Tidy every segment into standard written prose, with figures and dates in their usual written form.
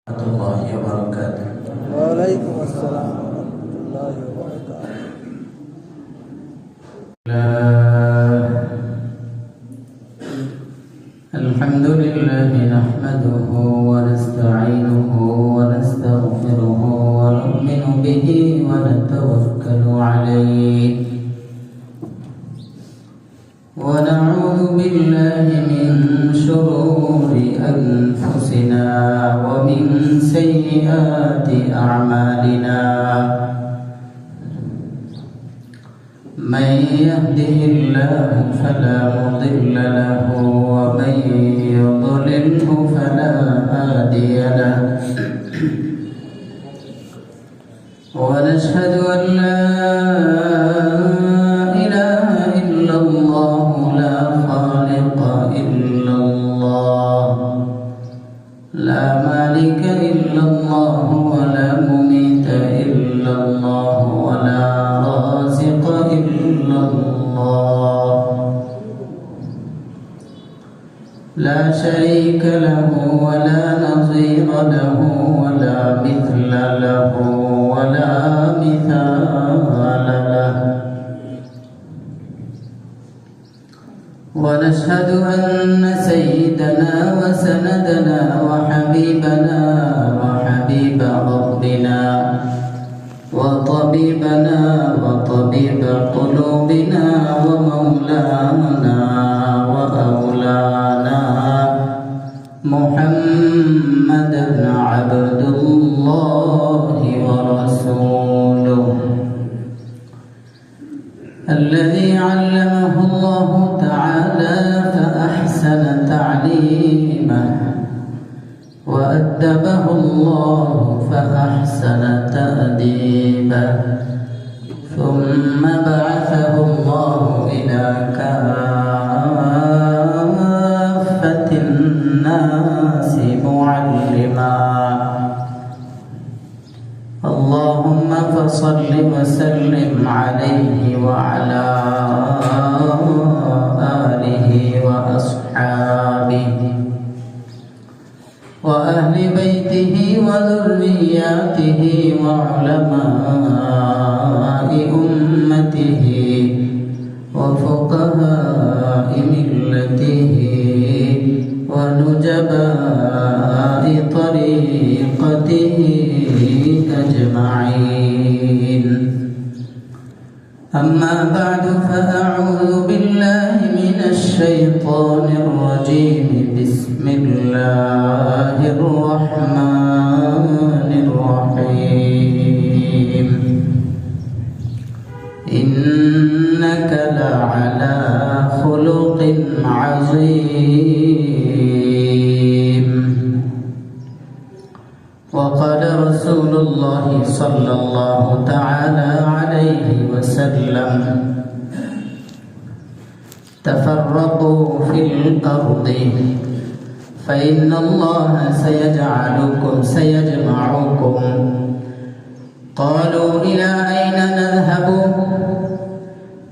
ورحمة الله وبركاته. وعليكم السلام ورحمة الله وبركاته. الحمد لله نحمده ونستعينه ونستغفره ونؤمن به ونتوكل عليه ونعوذ بالله من شرور أنفسنا ومن سيئات أعمالنا من يهده الله فلا مضل له ومن يضلله فلا هادي له ونشهد أن لا إله إلا الله لا خالق إلا الله لا مالك إلا الله ولا مميت إلا الله ولا رازق إلا الله لا شريك له ولا نظير له ولا مثل له ولا مثال له ونشهد أن سيدنا وسندنا وحبيبنا وحبيب ربنا وطبيبنا وطبيب قلوبنا ومولانا وأولانا محمدا عبد الله ورسوله الذي علمه الله تعالى فأحسن تعليمه وأدبه الله فأحسن تأديبه ثم بعثه الله إلى كافة الناس معلما اللهم فصل وسلم عليه وعلى آله وأصحابه وأهل بيته وذرياته وعلماء أمته وفقهاء ملته ونجباء طريقته أجمعين أما بعد فأعوذ بالله من الشيطان الرجيم بسم الله الرحمن الرحيم إنك لعلى خلق عظيم وقال رسول الله صلى الله تعالى عليه وسلم تفرقوا في الأرض فإن الله سيجمعكم قالوا إلى أين نذهب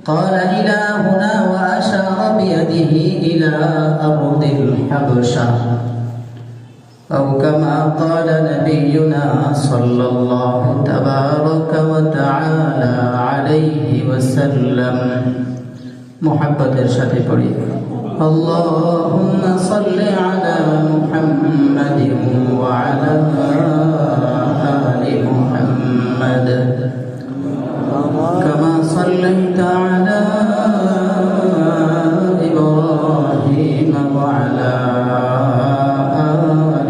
قال إلى هنا وأشار بيده إلى أرض الحبشة أو كما قال نبينا صلى الله تبارك وتعالى عليه وسلم محبة الشتي قريب اللهم صل على محمد وعلى آل محمد كما صليت على إبراهيم وعلى آل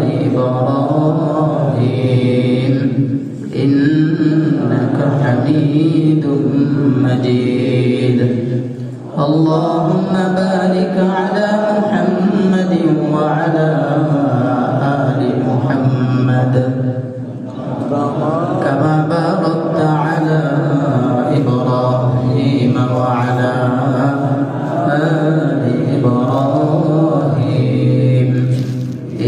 إبراهيم إنك حميد مجيد اللهم بارك على محمد وعلى آل محمد كما باركت على إبراهيم وعلى آل إبراهيم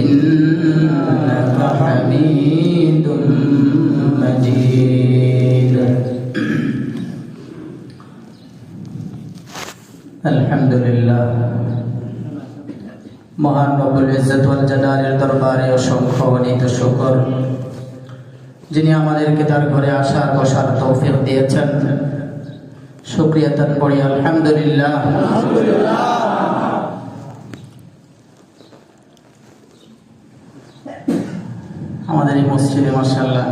إنك حميد مجيد الحمد لله মহান রব্বুল ইজ্জত ওয়াল জালালের দরবারে অসংখ্য অগণিত শুকর, যিনি আমাদেরকে তার ঘরে আসার বসার তৌফিক দিয়েছেন। শুকরিয়া তান পড়ি আলহামদুলিল্লাহ। আমাদের এই মসজিদে মাশাআল্লাহ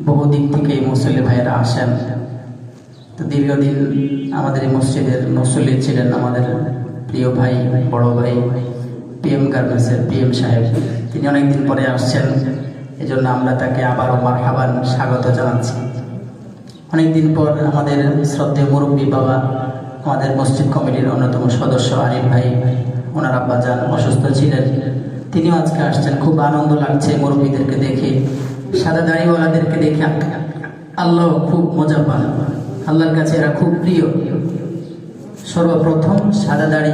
বহু দিক থেকে এই মুসল্লি ভাইয়েরা আসেন। তো দীর্ঘদিন আমাদের এই মসজিদের মুসল্লি ছিলেন আমাদের প্রিয় ভাই, বড় ভাই PM গার্মেন্টসের PM সাহেব। তিনি অনেকদিন পরে আসছেন, এজন্য আমরা তাকে আবারও মারহাবান স্বাগত জানাচ্ছি। অনেকদিন পর আমাদের শ্রদ্ধেয় মুরব্বী বাবা, আমাদের মসজিদ কমিটির অন্যতম সদস্য আরিফ ভাই, ওনার আব্বাজান অসুস্থ ছিলেন, তিনিও আজকে আসছেন। খুব আনন্দ লাগছে মুরব্বীদেরকে দেখে, সাদা দাড়িওয়ালাদেরকে দেখে আল্লাহ খুব মজা পান। আল্লাহর কাছে এরা খুব প্রিয়। সর্বপ্রথম সাদা দাড়ি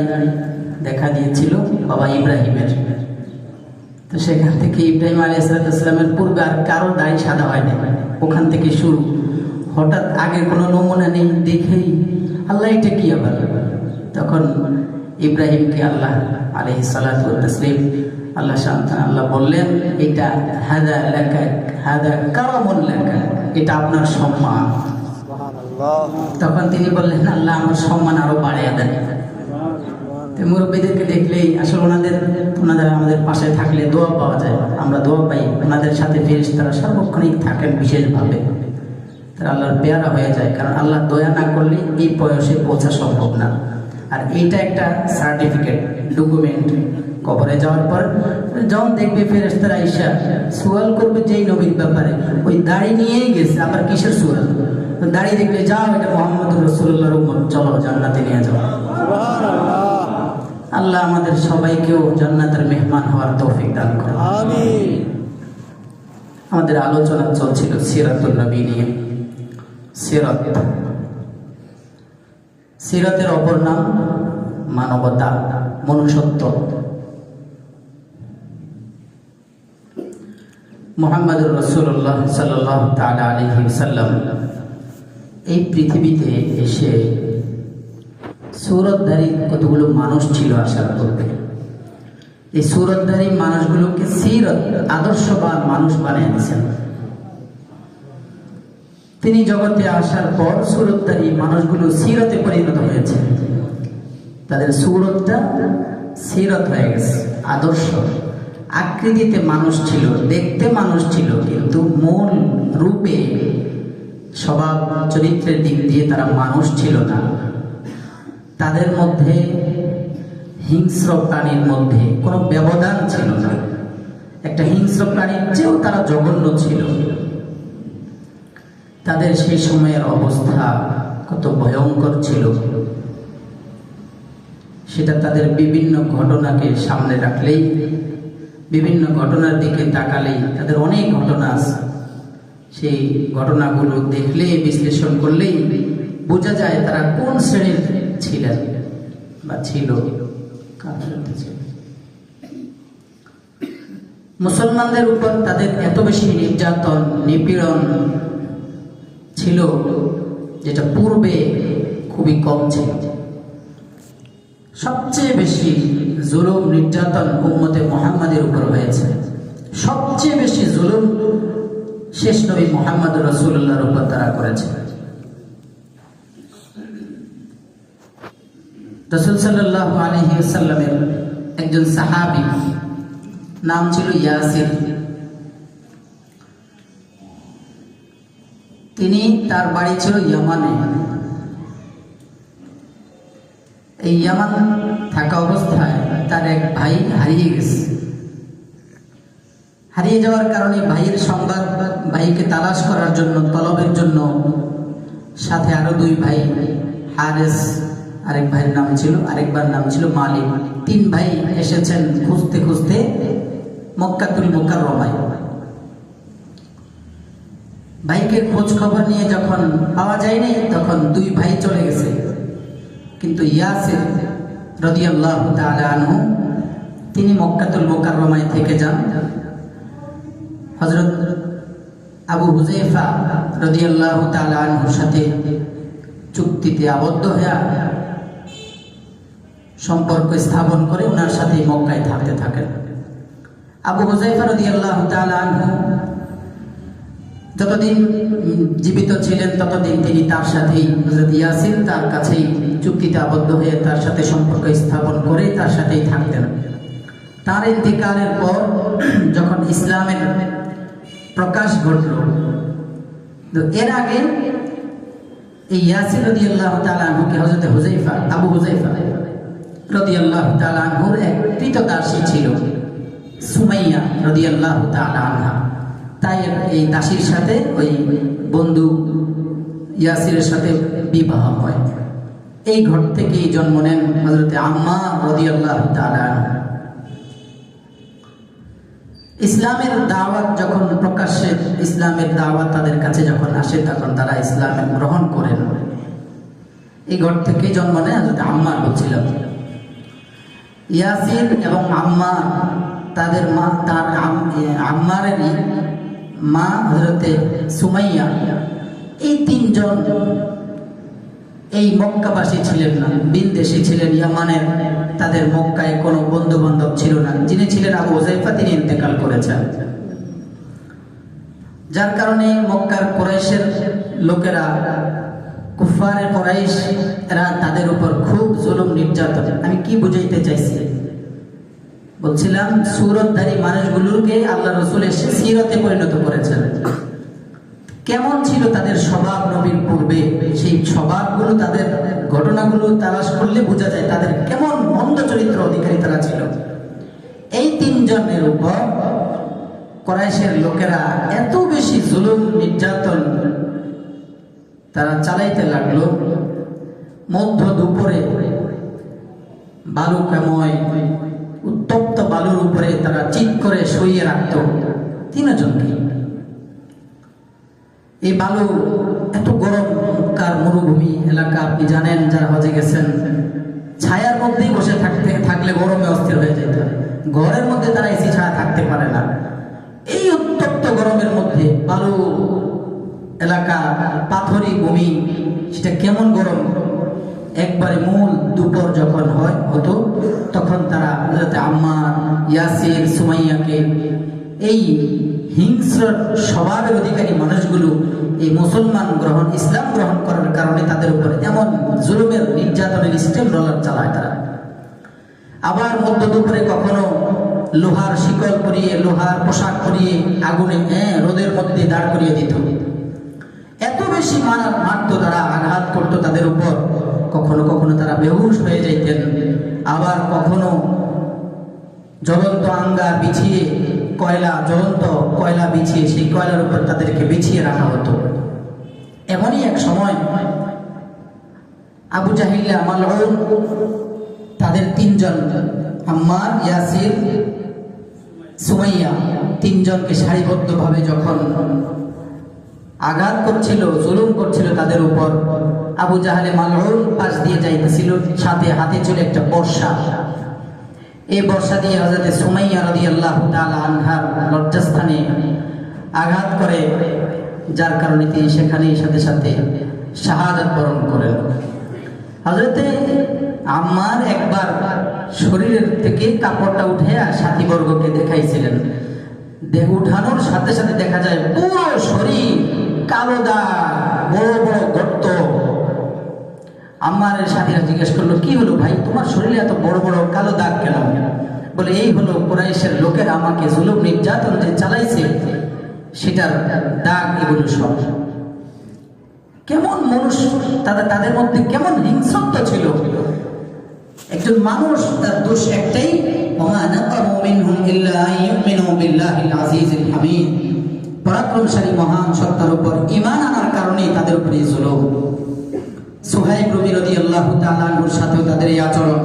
দেখা দিয়েছিল বাবা ইব্রাহিমের। তো সেখান থেকে ইব্রাহিম আলাইহিস সালামের পূর্বে আর কারো দাড়ি সাদা হয়নি, ওখান থেকে শুরু। হঠাৎ আগে কোনো নমুনা নেই, দেখেই আল্লাহ এটা কি আবার। তখন ইব্রাহিমকে আল্লাহ আলাইহিস সালাতু ওয়াত তাসলিম আল্লাহ বললেন, এটা হাদা লাকা, হাদা কারামুন লাকা, এটা আপনার সম্মান। তখন তিনি বললেন, আল্লাহ আমার সম্মান আরো বাড়িয়ে দেন। মুরব্বীদেরকে দেখলেই আসলে ওনাদের আমাদের পাশে থাকলে দোয়া পাওয়া যায়, আমরা দোয়া পাই। ওনাদের সাথে ফেরেশতারা সার্বক্ষণিক থাকেন বিশেষভাবে, তারা আল্লাহর পেয়ারা হয়ে যায়। কারণ আল্লাহ দয়া না করলে এই বয়সে পৌঁছা সম্ভব না। আর এইটা একটা সার্টিফিকেট, ডকুমেন্ট। কবরে যাওয়ার পর যখন দেখবে ফেরেশতারা আইসা সুয়াল করবে যেই নবীর ব্যাপারে, ওই দাড়ি নিয়েই গেছে, আবার কিসের সুয়াল? দাড়ি দেখলে যাও, এটা মুহাম্মদুর রাসূলুল্লাহর উম্মত, চলো জান্নাতে নিয়ে যাও। আল্লাহ আমাদের সবাইকেও জান্নাতের মেহমান হওয়ার তৌফিক দান করুন, আমিন। আমাদের আলোচনা চলছিল সিরাতুন নবী নিয়ে। সিরাতের অপর নাম মানবতা, মনুষ্যত্ব। মুহাম্মদুর রাসূলুল্লাহ সাল্লাল্লাহু তাআলা আলাইহি ওয়াসাল্লাম এই পৃথিবীতে এসে সুরতধারী কতগুলো মানুষ ছিল আসার পূর্বে। এই সুরতধারী মানুষগুলোকে সিরত, আদর্শবান মানুষ বানিয়ে দিয়েছেন। তিনি জগতে আসার পর সুরতধারী মানুষগুলো সিরতে পরিণত হয়েছে। তাদের সুরতটা সিরত হয়ে গেছে, আদর্শ। আকৃতিতে মানুষ ছিল, দেখতে মানুষ ছিল, কিন্তু মূল রূপে স্বভাব চরিত্রের দিক দিয়ে তারা মানুষ ছিল না। তাদের মধ্যে হিংস্র প্রাণীর মধ্যে কোনো ব্যবধান ছিল না। একটা হিংস্র প্রাণীর চেয়েও তারা জঘন্য ছিল। তাদের সেই সময়ের অবস্থা কত ভয়ঙ্কর ছিল, সেটা তাদের বিভিন্ন ঘটনাকে সামনে রাখলেই, বিভিন্ন ঘটনার দিকে তাকালেই তাদের অনেক ঘটনা আছে। সেই ঘটনাগুলো দেখলে, বিশ্লেষণ করলেই বোঝা যায় তারা কোন শ্রেণীর ছিলেন বা ছিল। মুসলমানদের উপর তাদের এত বেশি নির্যাতন, নিপীড়ন ছিল, যেটা পূর্বে খুবই কম ছিল। সবচেয়ে বেশি জুলুম, নির্যাতন উম্মতে মুহাম্মাদের উপর হয়েছে। সবচেয়ে বেশি জুলুম শেষ নবী মুহাম্মদুর রাসূলুল্লাহর উপর তারা করেছে। রাসূল সাল্লাল্লাহু আলাইহি ওয়াসাল্লামের একজন সাহাবী, নাম ছিল ইয়াসির। তিনি, তার বাড়ি ছিল ইয়ামানে। এই ইয়ামান থাকা অবস্থায় তার এক ভাই হারিয়ে গেছে। হারিয়ে যাওয়ার কারণে ভাইয়ের সংবাদ, ভাইকে তালাশ করার জন্য, তলবের জন্য সাথে আরো দুই ভাই, হারেস আরেক ভাইয়ের নাম ছিল, আরেকবার নাম ছিল মালিক, তিন ভাই এসেছেন খুঁজতে খুঁজতে মক্কাতুল মুকাররমায়। ভাইকে খোঁজ খবর নিয়ে যখন পাওয়া যায়নি, তখন দুই ভাই চলে গেছে। কিন্তু ইয়াসির রাদিয়াল্লাহু তাআলা আনহু তিনি মক্কাতুল মুকাররমায় থেকে যান। হযরত আবু হুযায়ফা রাদিয়াল্লাহু তাআলা আনহুর সাথে চুক্তিতে আবদ্ধ হয়ে সম্পর্ক স্থাপন করে ওনার সাথে মক্কায় থাকতে থাকেন। আবু হুযায়ফা রাদিয়াল্লাহু তাআলা আনহু যতদিন জীবিত ছিলেন ততদিন তিনি তার সাথেই হযরত ইয়াসির তার কাছেই চুক্তিতে আবদ্ধ হয়ে তার সাথে সম্পর্ক স্থাপন করে তার সাথেই থাকতেন। তার ইন্তিকালের পর যখন ইসলামের প্রকাশ ঘটল, তো এর আগে এই ইয়াসির রাদিয়াল্লাহু তাআলা আনহুকে হযরত হুযায়ফা আবু হুযায়ফা রাদিয়াল্লাহু তাআলা আনহুর এক কৃতদাসী ছিল সুমাইয়া রাদিয়াল্লাহু তাআলা আনহা। তাই এই দাসীর সাথে ওই বন্ধু ইয়াসিরের সাথে বিবাহ হয়। এই ঘর থেকেই জন্ম নেন হযরত আম্মার রাদিয়াল্লাহু তাআলা আনহু। ইসলামের দাওয়াত যখন প্রকাশ্যে ইসলামের দাওয়াত তাদের কাছে যখন আসে তখন তারা ইসলাম গ্রহণ করেন। এই ঘর থেকেই জন্ম নেয় হযরত আম্মার বলছিল। ইয়াসির এবং আম্মার তাদের মা, তার আম্মারের মা হযরতে সুমাইয়া, এই তিনজন এই মক্কাবাসী ছিলেন না, বিদেশী ছিলেন, ইয়ামানের। তাদের মক্কায় কোনো বন্ধু বান্ধব ছিল না। যিনি ছিলেন আবু হুযায়ফা, তিনি ইন্তেকাল করেছেন। যার কারণে মক্কার কুরাইশের লোকেরা, কুফারে কুরাইশ, এরা তাদের উপর খুব জুলুম নির্যাতন। আমি কি বুঝাইতে চাইছি? বলছিলাম সুরতধারী মানুষগুলোকে আল্লাহ রাসূল এসে সিরতে পরিণত করেছেন। কেমন ছিল তাদের স্বভাব নবীর পূর্বে, সেই স্বভাবগুলো, তাদের ঘটনাগুলো তালাশ করলে বোঝা যায় তাদের কেমন মন্দ চরিত্র অধিকারী তারা ছিল। এই তিনজনের উপর কুরাইশের লোকেরা এত বেশি জুলুম নির্যাতন তারা চালাইতে লাগলো। মধ্য দুপুরে বালুকাময় উত্তপ্ত বালুর উপরে তারা চিৎ করে শুইয়ে রাখত তিনজনকে। এই বালু এত গরম, কার মরুভূমি এলাকা আপনি জানেন যারা হজে গেছেন, ছায়ার মধ্যেই বসে থাকলে গরমে অস্থির হয়ে যেত। ঘরের মধ্যে তারা এসি ছাড়া থাকতে পারে না। এই উত্তপ্ত গরমের মধ্যে বালু এলাকা, পাথরি ভূমি, সেটা কেমন গরম। একবারে মূল দুপুর যখন হতো তখন তারা হযরত আম্মার, ইয়াসির, সুমাইয়াকে, এই হিংস্র স্বভাবের অধিকারী মানুষগুলো এই মুসলমান গ্রহণ, ইসলাম গ্রহণ করার কারণে তাদের উপর এমন জুলুমের নির্যাতনের স্টেম রোলার চালায় তারা। আবার মধ্য দুপুরে কখনো লোহার শিকল পরিয়ে, লোহার পোশাক পরিয়ে আগুনে রোদের মধ্যে দাঁড় করিয়ে দিত। এত বেশি মারত তারা, আঘাত করতো তাদের উপর। কখনো কখনো তারা বেহুশ হয়ে যাইতেন। আবার কখনো জ্বলন্ত আঙ্গার বিছিয়ে, জ্বলন্ত কয়লা বিছিয়ে সেই কয়লার উপর তাদেরকে বিছিয়ে রাখা হতো। এমনই এক সময় আবু জাহিল মালউন তাদের তিনজন, আম্মার, ইয়াসির, সুমাইয়া, তিনজনকে সারিবদ্ধভাবে যখন আঘাত করছিল, জুলুম করছিল তাদের উপর, আবু জাহেল মালউন পাশ দিয়ে যাইতেছিল, সাথে হাতে ছিল একটা বর্ষা। এই বর্ষা দিয়ে হযরত সুমাইয়া রাদিয়াল্লাহু তাআলা আনহার লজ্জাস্থানে আঘাত করে, যার কারণে তিনি সেখানেই সাথে সাথে শাহাদাত বরণ করেন। হযরতে আম্মার একবার শরীরের থেকে কাপড়টা উঠে সাথীবর্গকে দেখাইছিলেন। দেহ উঠানোর সাথে সাথে দেখা যায় পুরো শরীর কালো দাগ, বড় বড় গর্ত। আম্মারের সাথীরা জিজ্ঞেস করলো, কি হলো ভাই, তোমার শরীরে এত বড় বড় কালো দাগ কেন? বলে, এই হলো কুরাইশের লোকেরা আমাকে জুলুম নির্যাতন যে চালাইছে সেটার দাগ, এগুলো সব। কেমন মানুষ তাদের মধ্যে কেমন হিংস্রত্ব ছিল। একজন মানুষ, তার দোষ একটাই, ওমা নাকামু মিনহুম ইল্লা আন ইউমিনু বিল্লাহিল আজিজিল হামিদ। পরাক্রমশালী মহান সত্তার উপর ঈমান আনার কারণে তাদের উপরে জুলুম। সুহাইব রুমি রাদিয়াল্লাহু তাআলা আনহুর সাথেও তাদের এই আচরণ।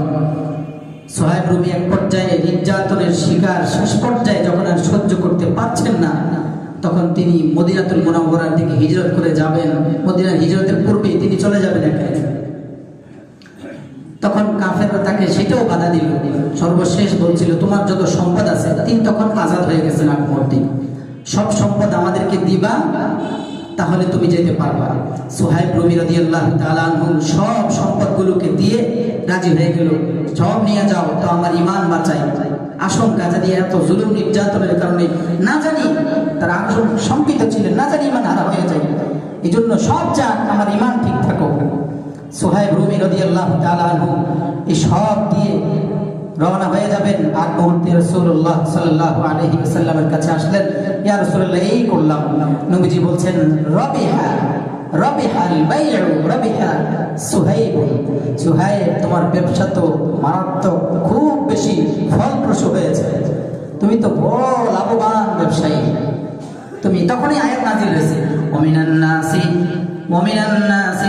সুহাইব রুমি এক পর্যায়ে নির্যাতনের শিকার, শেষ পর্যায়ে যখন আর সহ্য করতে পারছেন না, তখন তিনি মদিনাতুল মুনাওয়ারার দিকে হিজরত করে যাবেন। মদিনার হিজরতের পূর্বেই তিনি চলে যাবেন একাই। তখন কাফেররা তাকে সেটাও বাধা দিল। সর্বশেষ বলছিল, তোমার যত সম্পদ আছে, তিনি তখন আজাদ হয়ে গেছেন। আকবরদি, সব সম্পদ আমাদেরকে দিবা, তাহলে তুমি যেতে পারবা। সুহাইব রুমি রাদিয়াল্লাহু তাআলা আনহু সব সম্পদগুলোকে দিয়ে রাজি হয়ে গেল, সব নিয়ে যাও, তো আমার ঈমান বাঁচাই। আশঙ্কা যদি এত জুলুম নির্যাতনের কারণে না জানি তারা শঙ্কিত ছিলেন, না জানি ঈমান হারা হয়ে যায়, এই জন্য সব যাক, আমার ঈমান ঠিক থাকুক। সুহাইব রুমি রাদিয়াল্লাহু তাআলা আনহু এই সব দিয়ে রওনা হয়ে যাবেন। আর মুহূর্তে রাসূলুল্লাহ সাল্লাল্লাহু আলাইহি ওয়াসাল্লামের কাছে আসলেন, ইয়া রাসূলুল্লাহ, এই করলাম। নবীজি বলছেন, রবিহা রবিহাল বাইউ রবিহা সুহাইব, সুহাইব তোমার ব্যবসা তো মারাত্মক, খুব বেশি ফলপ্রসূ হয়েছে, তুমি তো বড় লাভবান ব্যবসায়ী। তুমি তখনই আয়াত নাযিল হয়েছে, ওমিনান নাসি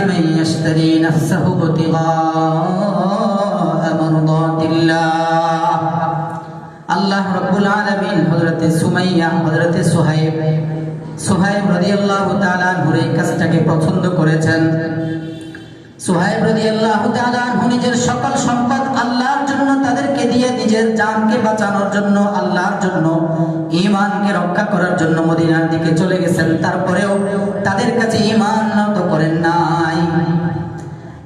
মান ইয়াশতারি নাফসাহু ইবতিগা মারদাতিল্লাহ। আল্লাহ রাব্বুল আলামিন হযরতে সুমাইয়া, হযরতে সুহাইব রাদিয়াল্লাহু তাআলা আনহুর এই কাজটাকে পছন্দ করেছেন। সুহাইব রাদিয়াল্লাহু তাআলা আনহু নিজের সকল সম্পদ আল্লাহর জন্য তাদেরকে দিয়ে নিজের জানকে বাঁচানোর জন্য, আল্লাহর জন্য, ঈমানকে রক্ষা করার জন্য মদিনার দিকে চলে গেছেন। তারপরেও তাদের কাছে ঈমান নত করেন নাই।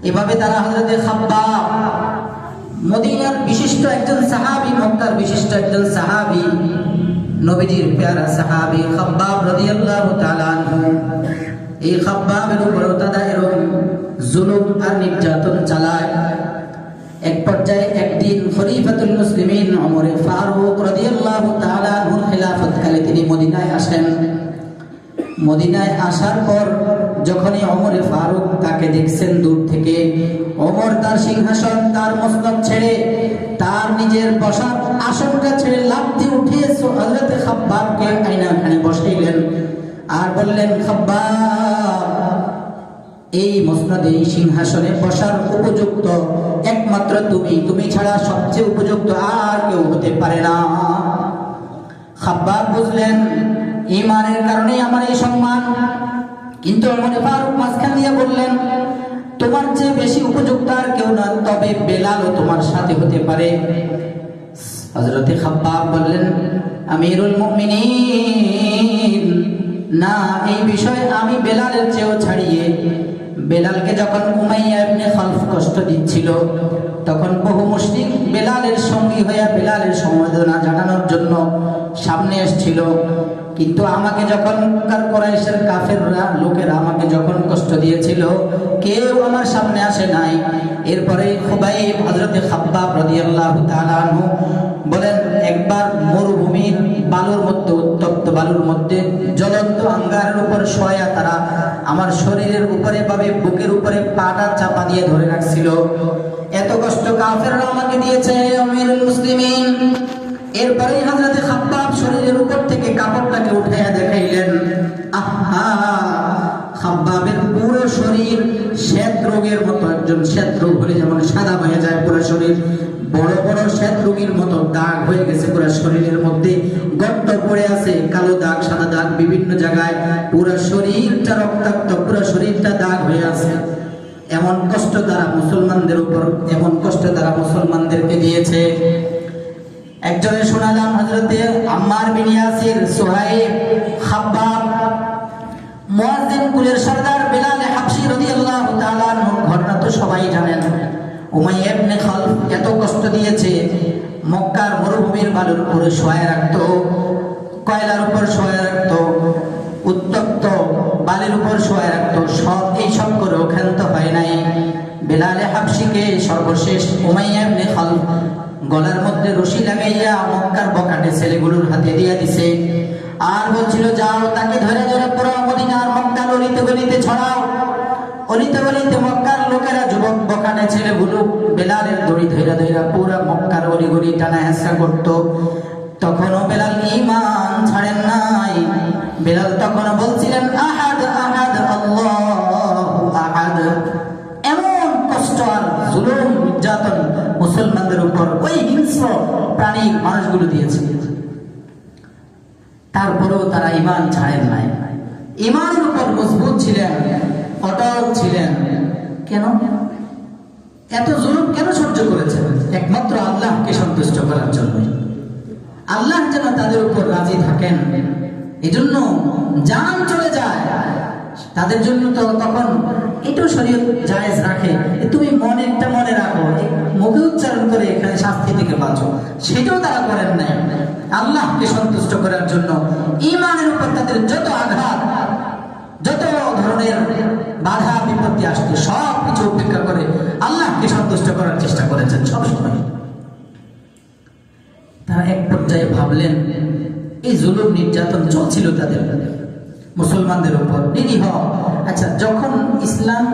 এভাবে তারা হযরতে খাব্বাব, মদিনার বিশিষ্ট একজন সাহাবী, মক্কার বিশিষ্ট একজন সাহাবী, নবীজির প্যারা সাহাবী খাব্বাব রাদিয়াল্লাহু তাআলা আনহু, এই খাব্বাবের উপরেও তারা এরকম জুলুম আর নির্যাতন চালায়। এক পর্যায়ে একদিন খলিফাতুল মুসলিমিন ওমর ফারুক রাদিয়াল্লাহু তাআলা আনহুর খিলাফতকালে তিনি মদিনায় আসেন। মদিনায় আসার পর যখনই ওমর ফারুক তাকে দেখছেন দূর থেকে, ওমর তার সিংহাসন, তার মসনদ ছেড়ে, তার নিজের বসার আসনটা ছেড়ে লাফ দিয়ে উঠে হযরত খাব্বাবকে আয়নাখানে বসাইলেন আর বললেন, খাব্বাব, এই মসনদে, এই সিংহাসনে বসার উপযুক্ত একমাত্র তুমি ছাড়া সবচেয়ে উপযুক্ত আর কেউ হতে পারে না। খাব্বাব বুঝলেন ঈমানের কারণে আমার এই সম্মান, কিন্তু ওমর ফারুক মাঝখান দিয়ে বললেন, তোমার চেয়ে বেশি উপযুক্ত আর কেউ না, তবে বেলালও তোমার সাথে হতে পারে। হযরতে খাব্বাব বললেন, আমিরুল মুমিনিন, না, এই বিষয়ে আমি বেলালের চেয়েও ছাড়িয়ে। বেলালকে যখন উমাইয়া ইবনে খালফ কষ্ট দিচ্ছিল, তখন বহু মুশরিক বেলালের সঙ্গী হয়ে বেলালের সমবেদনা জানানোর জন্য সামনে এসেছিল, কিন্তু আমাকে যখন কুরাইশের কাফেররা, লোকেরা আমাকে যখন কষ্ট দিয়েছিল, কেউ আমার সামনে আসে নাই। এরপরে খুবাইব, হযরতে খাব্বাব রাদিয়াল্লাহু তাআলা আনহু বলেন, একবার মরুভূমির বালুর মধ্যে, উত্তপ্ত বালুর মধ্যে জ্বলন্ত আঙ্গারের উপর শোয়া তারা আমার শরীরের উপরে ভাবে বুকের উপরে পাটা চাপা দিয়ে ধরে রাখছিল। এত কষ্ট কাফেররা আমাকে দিয়েছে আমিরুল মুসলিমিন। এরপরে হযরতে খাব্বাব শরীরের উপর থেকে কাপড়টাকে উঠাইয়া দেখাইলেন, আহা, খাব্বাবের পুরো শরীর শ্বেত রোগের মতো, একজন শ্বেত রোগ হলে যেমন সাদা হয়ে যায় পুরো শরীর, বড় বড় শ্বেত রোগীর মতো দাগ হয়ে গেছে পুরো শরীরের মধ্যে, গর্ত পড়ে আছে, কালো দাগ, সাদা দাগ বিভিন্ন জায়গায়, পুরো শরীরটা রক্তাক্ত, পুরো শরীরটা দাগ হয়ে আছে। এমন কষ্ট তারা মুসলমানদের উপর, এমন কষ্ট তারা মুসলমানদেরকে দিয়েছে। একজনের শোনালাম হযরতে আম্মার বিন ইয়াসির, সুহাইব, খাব্বাব, মুয়াজ্জিন কুলের সরদার বেলাল হাবশী রাদিয়াল্লাহু তাআলা আনহুর ঘটনা তো সবাই জানেন। উমাইয়া ইবনে খালফ এত কষ্ট দিয়েছে, মক্কার মরুভূমির বালুর উপরে শোয়া রাখতো, কয়লার উপর শোয়া রাখতো, উত্তপ্ত বালির উপর শোয়া রাখতো, সব করেও ক্ষান্ত হয় নাই। বেলাল হাবশীকে সর্বশেষ উমাইয়া ইবনে খালফ গলার মধ্যে রশি লাগাইয়া মক্কার বখাটে ছেলেগুলোর হাতে দিয়ে দিছে, আর বলছিল, যাও তাকে ধরে ধরে পুরো মদিনার মক্কার অলিতে গলিতে ছড়াও। অলিতে গলিতে মক্কার লোকেরা, যুবক বখাটে ছেলেগুলো বেলালের দড়ি ধইরা ধইরা পুরো মক্কার অলিগলি টানা হেঁচড়া করতো। তখনও বেলাল ঈমান ছাড়েন নাই। বেলাল তখনও বলছিলেন, আহাদ আহাদ আল্লাহু আহাদ। এমন কষ্ট আর জুলুম নির্যাতন মুসলমানদের উপর ওই হিংস্র প্রাণী মানুষগুলো দিয়েছে, তারপরেও তারা ঈমান ছাড়েন নাই, ঈমানের উপর মজবুত ছিলেন, অটল ছিলেন। কেন এত জুলুম কেন সহ্য করেছেন? একমাত্র আল্লাহকে সন্তুষ্ট করার জন্য, আল্লাহ যেন তাদের উপর রাজি থাকেন। এজন্য জান চলে যায়, তাদের জন্য তো তখন এটাও শরীয়ত জায়েজ রাখে, তুমি মনে রাখো, মুখে উচ্চারণ করে এখানে শাস্তি থেকে বাঁচো, সেটাও তারা করেন নাই। আল্লাহকে সন্তুষ্ট করার জন্য ঈমানের উপর তাদের যত আঘাত, যত ধরনের বাধা বিপত্তি আসতো সব কিছু উপেক্ষা করে আল্লাহকে সন্তুষ্ট করার চেষ্টা করেছেন সবসময়। তারা এক পর্যায়ে ভাবলেন এই জুলুম নির্যাতন চলছিল তাদের মুসলমানদের উপর নিরীহ। আচ্ছা, যখন ইসলাম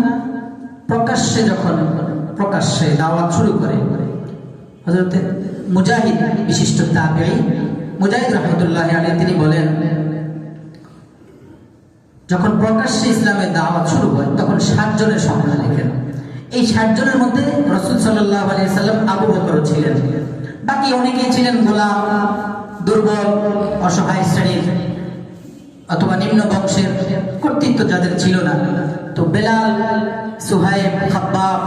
প্রকাশ্যে দাওয়াত শুরু করে, হযরত মুজাহিদ বিশিষ্ট তাবেঈ মুজাহিদ রাহমাতুল্লাহি আলাইহি তিনি বলেন, যখন প্রকাশ্যে ইসলামের দাওয়াত শুরু হয় তখন 60 জনের সংখ্যা লেখেন। এই 60 জনের মধ্যে রাসূল সাল্লাল্লাহু আলাইহি সাল্লাম আবু বকর ছিলেন, বাকি অনেকেই ছিলেন গোলাম, দুর্বল, অসহায় শ্রেণীর অথবা নিম্ন বংশের, কর্তৃত্ব যাদের ছিল না। তো বেলাল, সুহাইব, খাব্বাব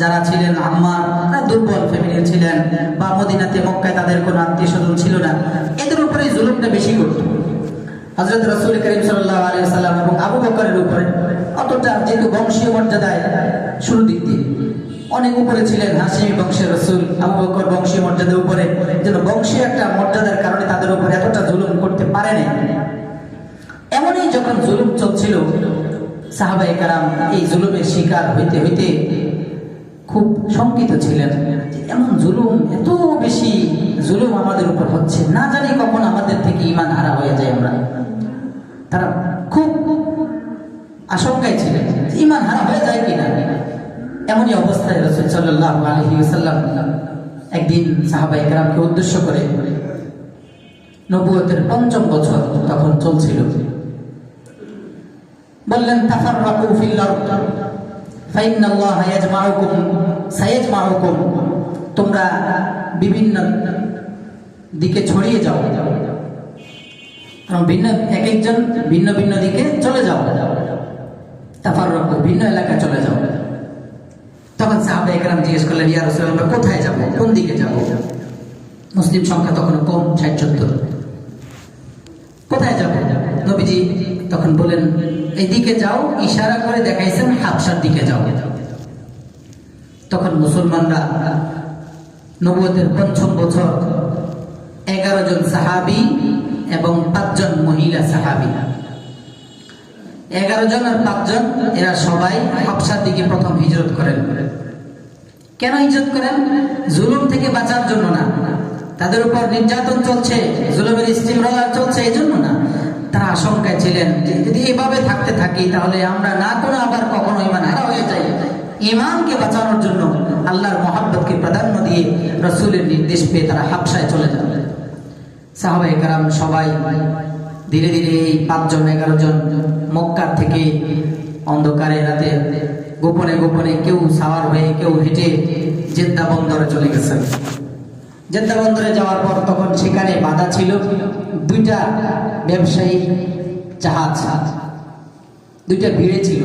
যারা ছিলেন, আম্মার, তারা দুর্বল ফ্যামিলির ছিলেন, বা মদিনাতে মক্কায় তাদের কোনো আত্মীয় স্বজন ছিল না, এদের উপরে জুলুমটা বেশি করত হযরত রাসূল করিম সাল্লাল্লাহু আলাইহি সাল্লাম এবং আবু বকরের উপরে। অতটা যেহেতু বংশীয় মর্যাদায় শুরু দিক দিয়ে অনেক উপরে ছিলেন, হাশিমি বংশের রাসূল, আবু বকর বংশীয় মর্যাদার উপরে, যেন বংশীয় একটা মর্যাদার কারণে তাদের উপর এতটা জুলুম করতে পারে না। এমনই যখন জুলুম চলছিল, সাহাবায়ে কেরাম এই জুলুমের শিকার হইতে হইতে খুব শঙ্কিত ছিলেন। এমন জুলুম, এত বেশি জুলুম আমাদের উপর হচ্ছে, না জানি কখন আমাদের থেকে ঈমান হারা হয়ে যায় আমরা। তারা খুব আশঙ্কায় ছিলেন ঈমান হারা হয়ে যায় কিনা। এমনই অবস্থায় রাসূল সাল্লাল্লাহু আলাইহি ওয়াসাল্লাম একদিন সাহাবায়ে কেরামকে উদ্দেশ্য করে, নবুয়তের ৫ম বছর তখন চলছিল, বললেন, তাফাররাকু ফিল আরদ ফাইন্নাল্লাহা ইয়াজমাউকুম সায়াজমাউকুম, তোমরা বিভিন্ন দিকে ছড়িয়ে যাও, কারণ এক একজন ভিন্ন ভিন্ন দিকে চলে যাও, তাফাররাকু ভিন্ন এলাকায় চলে যাও। তখন সাহাবায়ে কেরাম জিজ্ঞেস করলেন, ইয়া রাসূলুল্লাহ, কোথায় যাব, কোন দিকে যাব? মুসলিম সংখ্যা তখন কম, ৬০-৭০। কোথায় যাব? নবীজি তখন বলেন, এই দিকে যাও, ইশারা করে দেখাইছেন হাবশার দিকে যাও। তখন মুসলমানরা নবুয়তের ৫ম বছর 11 জন সাহাবী এবং 5 জন মহিলা সাহাবী, 11 জন আর 5 জন, এরা সবাই হাবশার দিকে প্রথম হিজরত করেন। কেন হিজরত করেন? জুলুম থেকে বাঁচার জন্য না, তাদের উপর নির্যাতন চলছে, জুলুমের ইস্তিমরার চলছে, এই জন্য না। তারা আশঙ্কায় ছিলেন যে যদি এভাবে থাকতে থাকি তাহলে আমরা না কোনো আবার কখনো ঈমান হারা হয়ে যাই। ঈমানকে বাঁচানোর জন্য আল্লাহর মহব্বতকে প্রাধান্য দিয়ে রাসূলের নির্দেশ পেয়ে তারা হাবশায় চলে যান। সাহাবায়ে কেরাম সবাই ধীরে ধীরে এই 5 জন 11 জন মক্কা থেকে অন্ধকারে রাতে গোপনে গোপনে, কেউ সাওয়ার হয়ে, কেউ হেঁটে জেদ্দা বন্দরে চলে গেছেন। জেদ্দা বন্দরে যাওয়ার পর তখন সেখানে বাধা ছিল 2টা ব্যবসায়ী জাহাজ, 2টা ভিড়ে ছিল,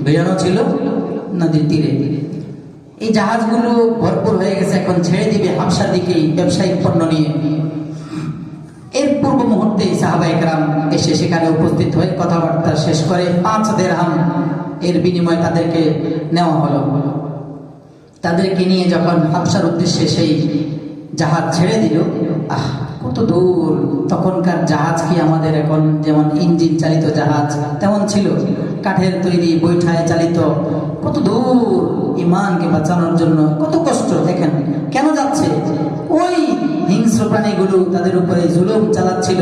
বেড়ানো ছিল নদীর তীরে। এই জাহাজগুলো ভরপুর হয়ে গেছে, এখন ছেড়ে দিবে হাবশার দিকে ব্যবসায়িক পণ্য নিয়ে। এর পূর্ব মুহূর্তে সাহাবায়ে কেরাম এসে সেখানে উপস্থিত হয়ে কথাবার্তা শেষ করে 5 দিরহাম এর বিনিময়ে তাদেরকে নেওয়া হলো। তাদেরকে নিয়ে যখন হাবশার উদ্দেশ্যে সেই জাহাজ ছেড়ে দিল, কত দূর! তখনকার জাহাজ কি আমাদের এখন যেমন ইঞ্জিন চালিত জাহাজ তেমন ছিল, কাঠের তৈরি, বৈঠায় চালিত। কত দূর! ঈমানকে বাঁচানোর জন্য কত কষ্ট। দেখেন কেন যাচ্ছে, ওই হিংস্র প্রাণীগুলো তাদের উপরে জুলুম চালাচ্ছিল।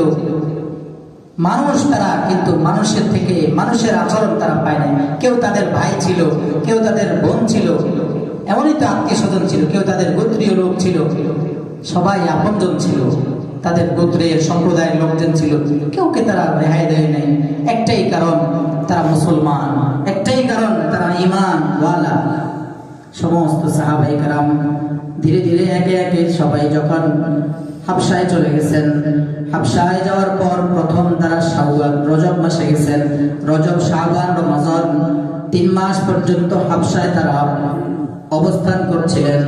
মানুষ তারা, কিন্তু মানুষের থেকে মানুষের আচরণ তারা পায় না। কেউ তাদের ভাই ছিল, কেউ তাদের বোন ছিল, এমনই তো আত্মীয় স্বজন ছিল, কেউ তাদের গোত্রীয় লোক ছিল, সবাই আপনজন ছিল, তাদের গোত্রের সম্প্রদায়ের লোকজন ছিল, কেউকে তারা রেহাই দেয় নাই। একটাই কারণ, তারা মুসলমান, একটাই কারণ, তারা ঈমান ওয়ালা। সমস্ত সাহাবায়ে কেরাম ধীরে ধীরে একে একে সবাই যখন হাবশায় চলে গেছেন, হাবশায় যাওয়ার পর প্রথম তারা শাওয়াল, রজব মাসে গেছেন। রজব, শাবান, রমজান 3 মাস পর্যন্ত হাবশায় তারা অবস্থান করছিলেন।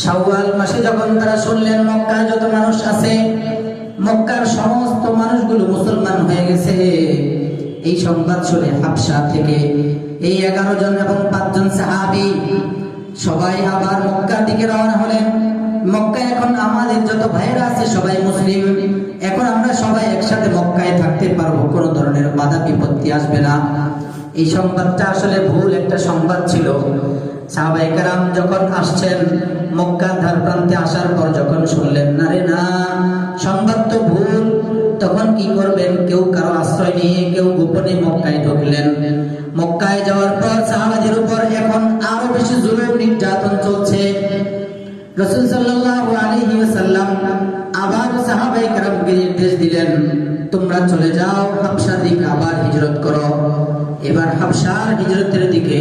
শাওয়াল মাসে যখন তারা শুনলেন মক্কায় যত মানুষ আছে, মক্কার সমস্ত মানুষগুলো মুসলমান হয়ে গেছে, এই সংবাদ শুনে হাবশা থেকে এই 11 জন এবং 5 জন সাহাবী সবাই আবার মক্কার দিকে রওনা হলেন। মক্কায় এখন আমাদের যত ভাইরা আছে সবাই মুসলিম, এখন আমরা সবাই একসাথে মক্কায় থাকতে পারবো, কোনো ধরনের বাধা বিপত্তি আসবে না। এই সংবাদটা আসলে ভুল একটা সংবাদ ছিল। সাহাবায়ে কেরাম যখন আসছেন মক্কার ধার প্রান্তে আসার পর যখন শুনলেন না রে না, সংবাদ তো ভুল, তখন কি করবেন? কেউ কারো আশ্রয় নিয়ে কেউ গোপনে মক্কায় ঢুকলেন। মক্কায় যাওয়ার পর সাহাবাদের উপর এখন আরো বেশি জুলুম নির্যাতন চলছে। রাসূল সাল্লাল্লাহু আলাইহি ওয়াসাল্লাম আবার সাহাবায়ে কেরামকে নির্দেশ দিলেন, তোমরা চলে যাও হাবশার দিকে আবার হিজরত করো। এবার হাবশার হিজরতের দিকে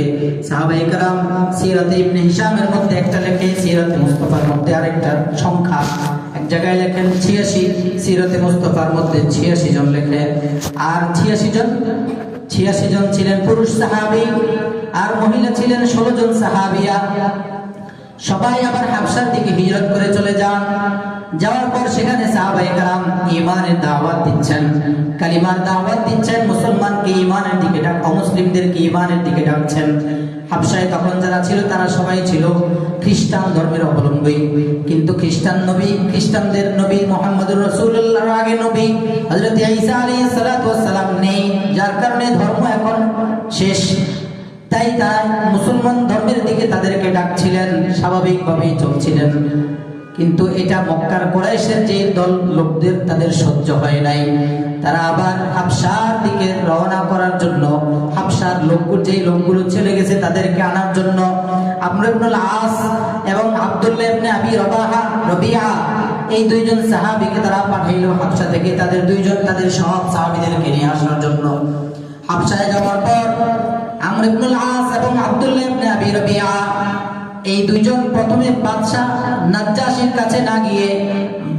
সাহাবায়ে কেরাম সিরাতে ইবনে হিশামের মধ্যে একটা লেখে, সিরাতে মুস্তাফার মধ্যে আরেকটা সংখ্যা, এক জায়গায় লেখেন 86, সিরাতে মুস্তাফার মধ্যে 86 জন লেখে। আর 86 জন ছিলেন পুরুষ সাহাবী আর মহিলা ছিলেন 16 জন সাহাবিয়া। সবাই আবার হাবশার দিকে হিজরত করে চলে যান। যাওয়ার পর সেখানে সাহাবায়ে কেরাম ঈমানের দাওয়াত দিচ্ছেন, কালিমার দাওয়াত দিচ্ছেন, মুসলমানকে ঈমানের দিকে অমুসলিমদেরকে ঈমানের দিকে ডাকছেন। হাবশায় তখন যারা ছিল তারা সবাই ছিল খ্রিস্টান ধর্মের অবলম্বী, কিন্তু খ্রিস্টানদের নবী মুহাম্মদুর রাসূলুল্লাহর আগে নবী হযরত ঈসা আলাইহিস সালাতু ওয়াস সালাম নেই, যার কারণে ধর্ম এখন শেষ। তাই তারা মুসলমান ধর্মের দিকে তাদেরকে ডাকছিলেন, স্বাভাবিকভাবেই চলছিলেন। কিন্তু এটা মক্কার কুরাইশের যে দল লোকদের তাদের সহ্য হয় নাই। তারা আবার হাবশার দিকে রওনা করার জন্য, হাবশার যে লোকগুলো চলে গেছে তাদেরকে আনার জন্য আমর ইবনুল আস এবং আব্দুল্লাহ ইবনে আবি রবিয়া এই 2 জন সাহাবীকে তারা পাঠাইলো হাবশা থেকে, তাদের সব সাহাবীদেরকে নিয়ে আসার জন্য। হাবশায় যাওয়ার পর আমর ইবনুল আস এবং আব্দুল্লাহ ইবনে আবি রবিয়া এই 2 জন প্রথমে বাদশা নাজ্জাশীর কাছে না গিয়ে,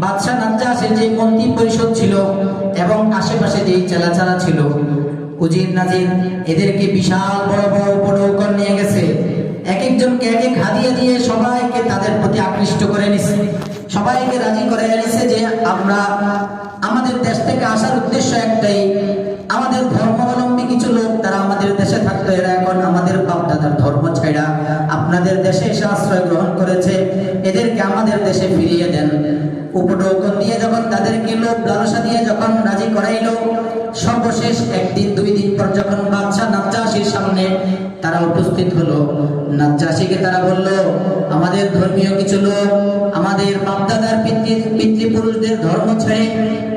বাদশা নাজ্জাশীর যে মন্ত্রী পরিষদ ছিল এবং আশেপাশে যে চেলাচালা ছিল, উজির নাজির, এদেরকে বিশাল বড় বড় উপনৌকন নিয়ে গেছে। এক একজনকে এক এক হাদিয়া দিয়ে সবাইকে তাদের প্রতি আকৃষ্ট করে নিছে, সবাইকে রাজি করে এনেছে যে আমরা আমাদের দেশ থেকে আসার উদ্দেশ্য একটাই, আমাদের ধর্মাবলম্বী কিছু লোক তারা আমাদের দেশে থাকতো, এরা এখন আমাদের বাপ-দাদার ধর্ম ছাইড়া আপনাদের দেশে এসে আশ্রয় গ্রহণ করেছে, এদেরকে আমাদের দেশে ফিরিয়ে দেন। উপঢৌকন দিয়ে যখন তাদেরকে লোভ লালসা দিয়ে যখন রাজি করাইলো, সর্বশেষ 1 দিন 2 দিন পর যখন বাদশা নাজ্জাশীর সামনে তারা উপস্থিত হলো, নাজ্জাশীকে তারা বলল, আমাদের ধর্মীয় কিছু লোক আমাদের বাপ-দাদার পিতৃপুরুষদের ধর্ম ছেড়ে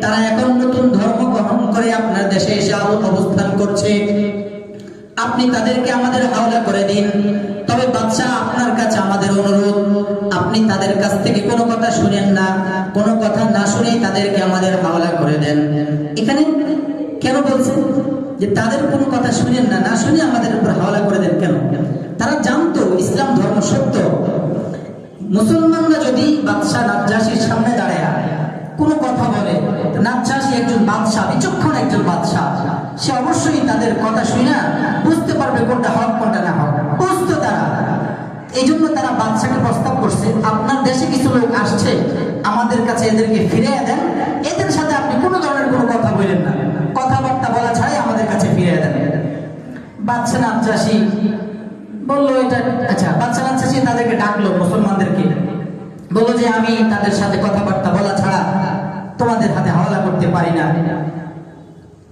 তারা এখন নতুন ধর্ম গ্রহণ করে আপনার দেশে এসে অবস্থান করছে, আপনি তাদেরকে আমাদের হাওলা করে দিন। তবে বাদশা আপনার কাছে আমাদের অনুরোধ, আপনি তাদের কাছ থেকে কোনো কথা শুনেন না, কোনো কথা না শুনেই তাদেরকে আমাদের হাওলা করে দেন। এখানে কেন বলছেন যে তাদের কোনো কথা শুনেন না, না শুনে আমাদের উপর হাওলা করে দেন? কেন? তারা জানতো ইসলাম ধর্ম সত্য। মুসলমানরা যদি বাদশা নাজ্জাশীর সামনে দাঁড়ায় কোনো কথা বলে, নাজ্জাশী একজন বাদশা, বিচক্ষণ একজন বাদশা, সে অবশ্যই তাদের কথা শুনে বুঝতে পারবে কোনটা হক কোনটা না হক, বুঝতো তারা। এই জন্য তারা বাদশাকে প্রস্তাব করছে, আপনার দেশে কিছু লোক আসছে, আমাদের কাছে এদেরকে ফিরিয়ে দেন, এদের সাথে আপনি কোনো ধরনের কোনো কথা বলেন না, কথাবার্তা বলা ছাড়াই আমাদের কাছে ফিরিয়ে দেন। বাদশা নাজ্জাশী বললো এটা আচ্ছা। বাদশা নাজ্জাশী তাদেরকে ডাকলো, মুসলমানদেরকে বললো যে আমি তাদের সাথে কথাবার্তা বলা ছাড়া তোমাদের হাতে হাওলা করতে পারি না,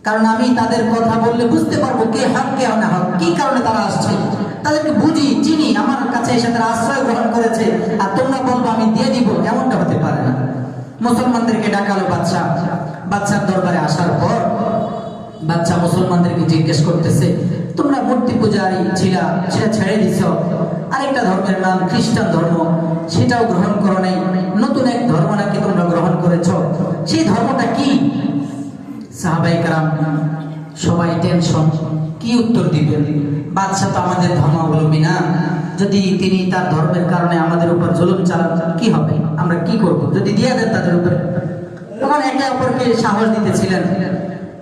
কারণ আমি তাদের কথা বললে বুঝতে পারবো কে হক কে না হক, কি কারণে তারা আসছে, তাদেরকে বুঝি চিনি, আমার কাছে এসে তারা আশ্রয় গ্রহণ করেছে, আর তোমরা বলবো আমি দিয়ে দিব, এমনটা হতে পারে না। মুসলমানদেরকে ডাকালো বাদশা। বাদশার দরবারে আসার পর বাদশা মুসলমানদেরকে জিজ্ঞেস করতেছে, তোমরা মূর্তি পূজারী ছিলা, সেটা ছেড়ে দিছ, আরেকটা ধর্মের নাম খ্রিস্টান ধর্ম, সেটাও গ্রহণ করো নাই, নতুন এক ধর্ম নাকি তোমরা গ্রহণ করেছ, সেই ধর্মটা কি? সাহাবায়ে কেরাম সবাই টেনশন, কি উত্তর দিবেন? বাদশা তো আমাদের ধর্মাবলম্বী না, যদি তিনি তার ধর্মের কারণে আমাদের উপর জুলুম চালান কি হবে, আমরা কি করব যদি দিয়ে দেন তাদের উপরে? তখন একে অপরকে সাহস দিতেছিলেন।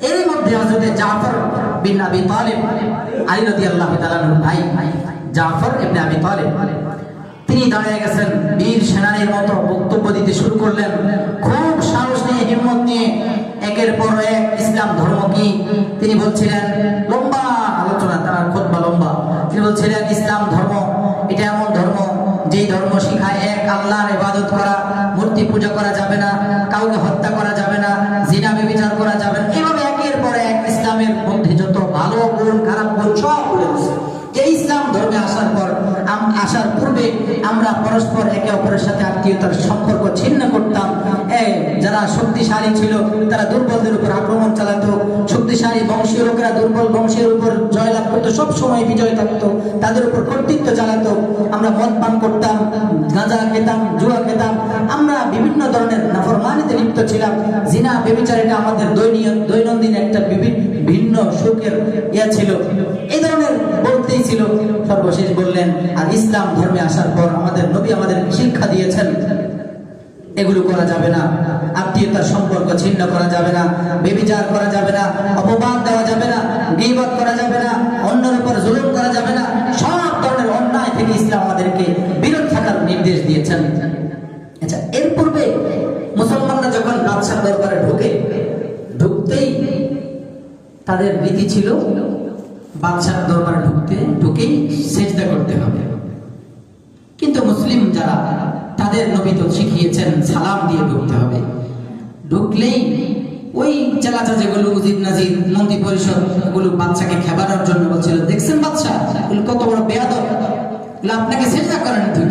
এর মধ্যে হযরত জাফর বিন আবি তালিব, আলী রাদিয়াল্লাহু তাআলা আনহু ভাই জাফর ইবনে আবি তালিব, তিনি দাঁড়িয়ে গেছেন, বীর সেনানীর মতো বক্তব্য দিতে শুরু করলেন, খুব সাহস নিয়ে হিম্মত নিয়ে একের পর এক ইসলাম ধর্ম কি তিনি বলছিলেন। লম্বা আলোচনা, তার খুতবা লম্বা। তিনি বলছিলেন ইসলাম ধর্ম এটা এমন ধর্ম যেই ধর্ম শিখায় এক আল্লাহর ইবাদত করা, মূর্তি পূজা করা যাবে না, কাউকে হত্যা করা যাবে না, জিনা ব্যভিচার করা যাবে না। এভাবে একের পর এক ইসলামের মধ্যে যত ভালো গুণ খারাপ গুণ সব বলে দিয়েছে। যে ইসলাম ধর্মে আসার পূর্বে আমরা পরস্পর একে অপরের সাথে আত্মীয়তার সম্পর্ক ছিন্ন করতাম। যারা শক্তিশালী ছিল তারা দুর্বলদের উপর আক্রমণ চালাতো, শক্তিশালী বংশীয় লোকেরা দুর্বল বংশের উপর জয়লাভ করতো, সবসময় বিজয় থাকতো, তাদের উপর কর্তৃত্ব চালাতো। আমরা মদ পান করতাম, গাঁজা খেতাম, জুয়া খেতাম, আমরা বিভিন্ন ধরনের নাফরমানিতে লিপ্ত ছিলাম। জিনা ব্যভিচার এটা আমাদের দৈনন্দিন একটা ভিন্ন সুখের ছিল। এই ধরনের বলতেই ছিল। সর্বশেষ বললেন আর ইসলাম ধর্মে আসার পর আমাদের নবী আমাদের শিক্ষা দিয়েছেন এগুলো করা যাবে না, আত্মীয়তার সম্পর্ক ছিন্ন করা যাবে না, ব্যভিচার করা যাবে না, অপবাদ দেওয়া যাবে না, গীবত করা যাবে না, অন্যের উপর জুলুম করা যাবে না। সব ধরনের অন্যায় থেকে ইসলাম আমাদেরকে বিরত থাকার নির্দেশ দিয়েছেন। আচ্ছা, এর পূর্বে মুসলমানরা যখন বাদশার দরবারে ঢুকতেই তাদের রীতি ছিল বাদশার দরবারে ঢুকেই সেজদা করতে হবে। কিন্তু মুসলিম যারা তাদের নবী তো শিখিয়েছেন সালাম দিয়ে ঢুকতে হবে। ঢুকলেই ওই চালাচা যেগুলো উজির নাজির মন্ত্রী পরিষদ গুলো বাচ্চাকে খেবানোর জন্য বলছিল, দেখছেন বাদশা কত বড় বেয়াদব, আপনাকে সেজদা করেন ঠিক।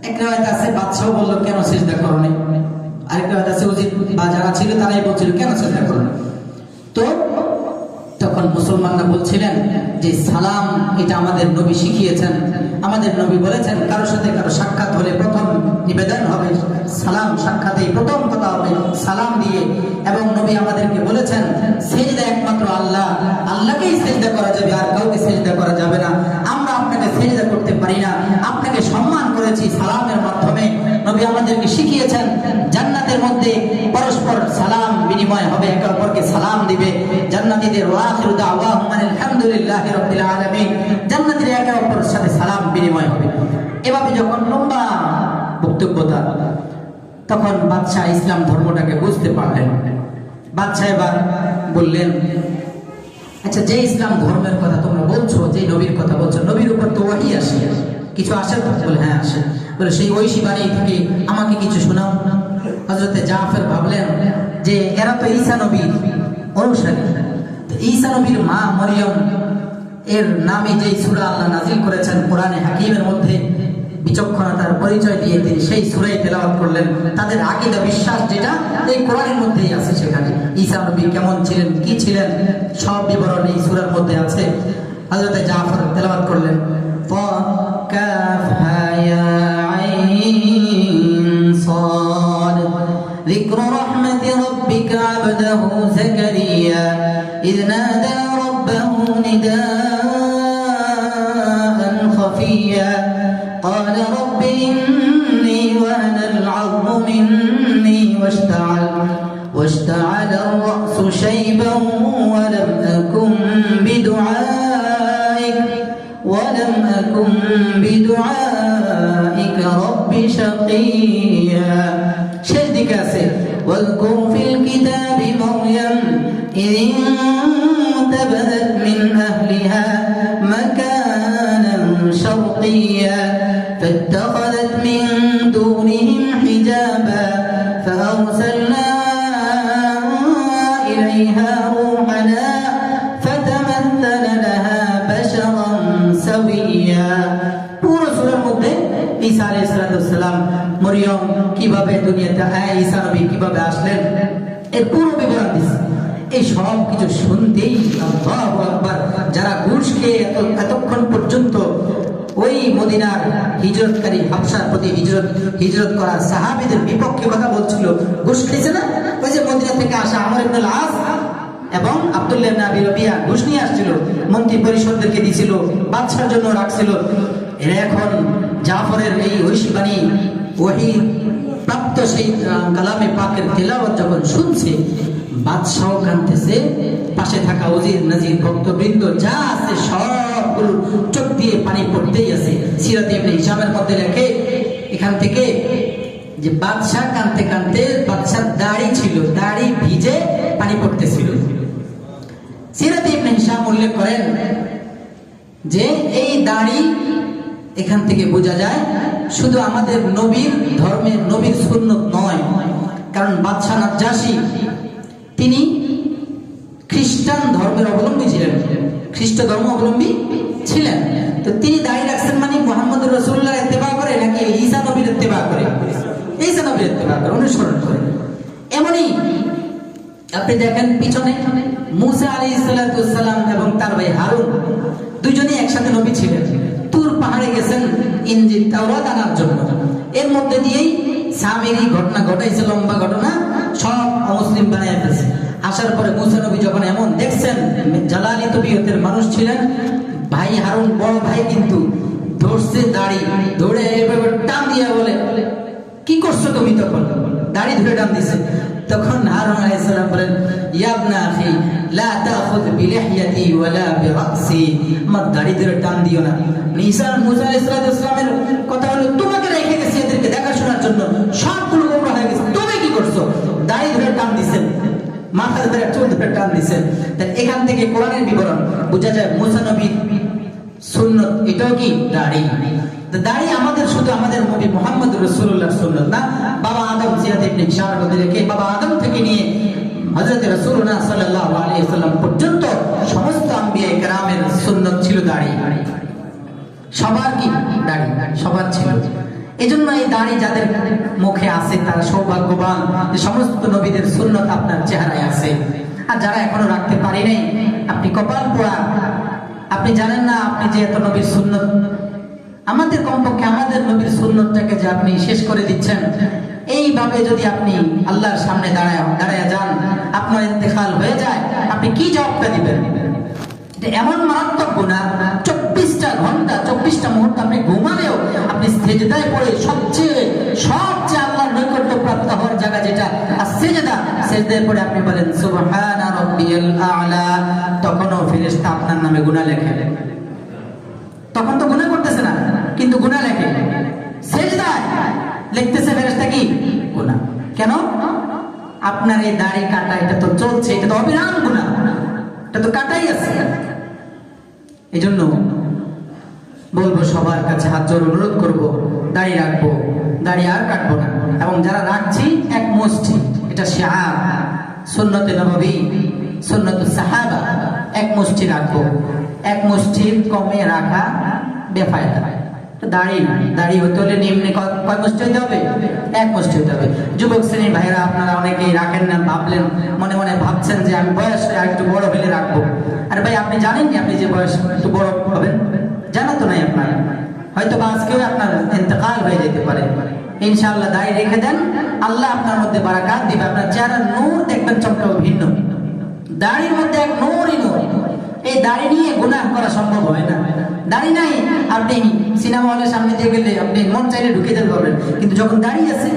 এক রেওয়ায়েত আছে বাদশাও বললো কেন সেজদা করনি, আরেক রেওয়ায়েত আছে উজির বা যারা ছিল তারাই বলছিল কেন সেজদা করনি। তো তখন মুসলমানরা বলছিলেন যে সালাম এটা আমাদের নবী শিখিয়েছেন, আমাদের নবী বলেছেন কারোর সাথে কারো সাক্ষাৎ হলে প্রথম নিবেদন হবে সালাম, সাক্ষাতেই প্রথম কথা হবে সালাম দিয়ে। এবং নবী আমাদেরকে বলেছেন সেজদা একমাত্র আল্লাহকেই সেজদা করা যাবে, আর কাউকে সেজদা করা যাবে না। আমরা আপনাকে সেজদা করতে পারি না, আপনাকে সম্মান করেছি সালামের মাধ্যমে। নবী আমাদেরকে শিখিয়েছেন জান্নাতের মধ্যে পরস্পর সালাম বিনিময় হবে, একে অপরকে সালাম দিবে। জান্নাতীদের ওয়াখিরু দাওয়াহুম আলহামদুলিল্লাহি রাব্বিল আলামিন, জান্নাতীরা একে অপরের সাথে সালাম বিনিময় হবে। এভাবে যখন লম্বা বক্তব্যটা, তখন বাদশাহ ইসলাম ধর্মটাকে বুঝতে পারলেন। বাদশাহ এবার বললেন, আচ্ছা যে ইসলাম ধর্মের কথা তোমরা বলছো, যে নবীর কথা বলছো, নবীর উপর তো ওহী আসে, কিছু আসে? বলে হ্যাঁ আসে। বলে সেই ঐশী বাণী থেকে আমাকে কিছু শোনাও। হযরতে জাফর ভাবলেন যে এরা তো ঈসা নবীর অনুসারী, ঈসা নবীর মা মরিয়ম এর নামে যে সূরা আল্লাহ নাযিল করেছেন কোরআনে হাকিমের মধ্যে, বিচক্ষণতার পরিচয় দিয়ে তিনি সেই সূরায় তেলাওয়াত করলেন। তাদের আকীদা বিশ্বাস যেটা এই কোরআনের মধ্যেই আছে, সেখানে ঈসা নবী কেমন ছিলেন, কি ছিলেন, সব বিবরণ এই সূরার মধ্যে আছে। হযরতে জাফর তেলাওয়াত করলেন, কাফ হা ইয়া আইন সাদ যিকরু রাহমাতি রাব্বিকা আবদাহু যাকারিয়া ইয নাদা রাব্বাহু নিদাআন খাফিয়া قال رب إني وهن العظم مني واشتعل الرأس شيبا ولم أكن بدعائك رب شقيا শেষ দিকে আছে واذكر في الكتاب مريم إذ انتبذت من أهلها مكانا شرقيا فاتخذت من دونهم حجابا فأرسلنا إليها روحنا فتمثل لها بشرا سويا। পুরো সূরার মধ্যে ঈসা আলাইহিস সালাম মরিয়ম কিভাবে দুনিয়াতে ঈসা নবী কিভাবে আসলেন এর পুরো বিবরণ দিয়েছে। এই সব কিছু শুনতেই আল্লাহু আকবার, যারা ঘুষ খেয়ে এতক্ষণ পর্যন্ত ওই মদিনার হিজরতকারী হাবশার প্রতি হিজরত করা সাহাবীদের বিপক্ষে কথা বলছিল, ঘুষ খেয়েছে না, ওই যে মদিনা থেকে আসা আমর ইবনে আল-আস এবং আব্দুল্লাহ ইবনে আবি রবিয়া ঘুষ নিয়ে আসছিল, মন্ত্রী পরিষদদেরকে দিছিল, বাদশার জন্য রাখছিল। এরা এখন জাফরের এই ঐশী বাণী ওহী প্রাপ্ত সেই কালামে পাকের তেলাওয়াত যখন শুনছে, বাদশাহ কাঁদতেছে, পাশে থাকা উজির নাজির ভক্তবৃন্দ যা আছে সবগুলো চোখ দিয়ে পানি পড়তেই আছে। সিরাতে ইবনে হিশামের মধ্যে লেখে এখান থেকে যে বাদশাহ কাঁদতে কাঁদতে, বাদশার দাড়ি ছিল, দাড়ি ভিজে পানি পড়তেছিল। সিরাতে ইবনে হিসাব উল্লেখ করেন যে এই দাড়ি এখান থেকে বোঝা যায় শুধু আমাদের নবীর ধর্মের নবীর সুন্নত নয়, কারণ বাদশাহ নাজ্জাশী তিনি খ্রিস্টান ধর্মের অবলম্বী ছিলেন, খ্রিস্ট ধর্ম অবলম্বী ছিলেন। তো তিনি দাড়ি রাখছেন মানে মুহাম্মদ রাসূলুল্লাহ ইত্তেবা করে নাকি ঈসা নবীর ইত্তেবা করে? ঈসা নবীর ইত্তেবা করে, অনুসরণ করে। এমনই আপনি দেখেন পিছনে মুসা আলাইহিস সালাম এবং তার ভাই হারুন দুইজনেই একসাথে নবী ছিলেন। তুর পাহাড়ে গেছেন ইনজিল তাওরাত আনার জন্য। এর মধ্যে দিয়েই সামিরি ঘটনা ঘটাইছে, লম্বা ঘটনা, সব অমুসলিম বানায় ফেলছে। আসার পরে মুসা নবী যখন এমন দেখছেন, জালালি তবিয়তের মানুষ ছিলেন, ভাই হারুন বড় ভাই কিন্তু ধরছে দাড়ি, ধরে এভাবে টান দিয়া বলে, কি করছো তুমি? তখন দাড়ি ধরে টান দিছে। তখন হারুন আলাইহিস সালাম বলেন, ইয়া ইবনা আখি লা তাখুয বিলিহইয়াতি ওয়ালা বিরাসি, আমার দাড়ি ধরে টান দিও না। মুসা আলাইহিস সালামের কথা হলো, তোমাকে রেখে গেছি এদেরকে দেখাশোনার জন্য, সবগুলো গোমরা হয়ে গেছে, তুমি কি করছো? দাড়ি ধরে টান দিছেন, মাথা ধরে চুল ধরে টান দিছেন। তাই এখান থেকে কোরআনের বিবরণ বোঝা যায় মুসা নবীর সুন্নত এটাও কি দাড়ি। দাড়ি আমাদের শুধু আমাদের নবী মুহাম্মদ রাসূলুল্লাহর সুন্নত না, বাবা আদম জিয়াদ ইবনে হিশাম কে বাবা আদম থেকে নিয়ে হযরত রাসূলুল্লাহ সাল্লাল্লাহু আলাইহি ওয়াসাল্লাম পর্যন্ত সমস্ত আম্বিয়া কেরামের সুন্নত ছিল দাড়ি। সবার কি দাড়ি, সবার ছিল। এজন্য এই দাড়ি যাদের মুখে আছে তারা সৌভাগ্যবান যে সমস্ত নবীদের সুন্নত আপনার চেহারায় আছে। আর যারা এখনো রাখতে পারি নাই, আপনি কপাল পোড়া, আপনি জানেন না আপনি যে এত নবীর সুন্নত, আমাদের কমপক্ষে আমাদের নবীর সুন্নতটাকে যে আপনি শেষ করে দিচ্ছেন। এইভাবে যদি আপনি আল্লাহর সামনে দাঁড়ায় যান, আপনার ইন্তেকাল হয়ে যায়, আপনি কি জবাবটা দিবেন? এটা এমন মারাত্মক গুনাহ, 24টা ঘন্টা 24টা মুহূর্ত আপনি ঘুমালেও আপনি সিজদায় পড়ে সবচেয়ে আল্লাহর নৈকট্য প্রাপ্ত হওয়ার জায়গা যেটা আর সিজদায় পড়ে আপনি বলেন সুবহানা রাব্বিয়াল আ'লা, তখনও ফেরেশতা আপনার নামে গুনাহ লেখে। তখন তো গুনাহ করতেছে না, কিন্তু গুনাহ লেখে। সিজদায় লিখতেছে ফেরেশতা কি গুনাহ। কেন? আপনার এই দাড়ি কাটা এটা তো চলছে, এটা তো অবিরাম গুনাহ, এটা তো কাটাই আছে। এই জন্য বলবো সবার কাছে হাত জোড় অনুরোধ করবো, দাড়ি রাখবো, দাড়ি আর কাটবো না। এবং যারা রাখছি এক মুষ্টি, এটা শিআর সুন্নতে নববী, সুন্নতুস সাহাবা, এক মুষ্টি রাখবো। এক মুষ্টির কমে রাখা বেফায়দা। দাড়ি হতে হলে নিম্নে কয় মুষ্টি হতে হবে? এক মুষ্টি হতে হবে। যুবক শ্রেণীর ভাইরা আপনারা অনেকেই রাখেন না, ভাবলেন মনে মনে ভাবছেন যে আমি বয়স একটু বড় হলে রাখবো। আর ভাই আপনি জানেন কি আপনি যে বয়স একটু বড় হবেন? জানা তো নাই আপনার, হয়তো বা আজকেও আপনার ইন্তেকাল হয়ে যেতে পারে। ইনশাআল্লাহ দাড়ি রেখে দেন, আল্লাহ আপনার মধ্যে বারাকাত দিবে, আপনার চেহারার নূর দেখবেন চমকাও ভিন্ন। দাড়ির মধ্যে এক নূরই নূর। এই দাড়ি নিয়ে গুনাহ করা সম্ভব হয় না। দাড়ি নাই, আপনি সিনেমা হলের সামনে দিয়ে গেলে আপনি মন চাইলে ঢুকে যেতে পারবেন, কিন্তু যখন দাড়ি আছে,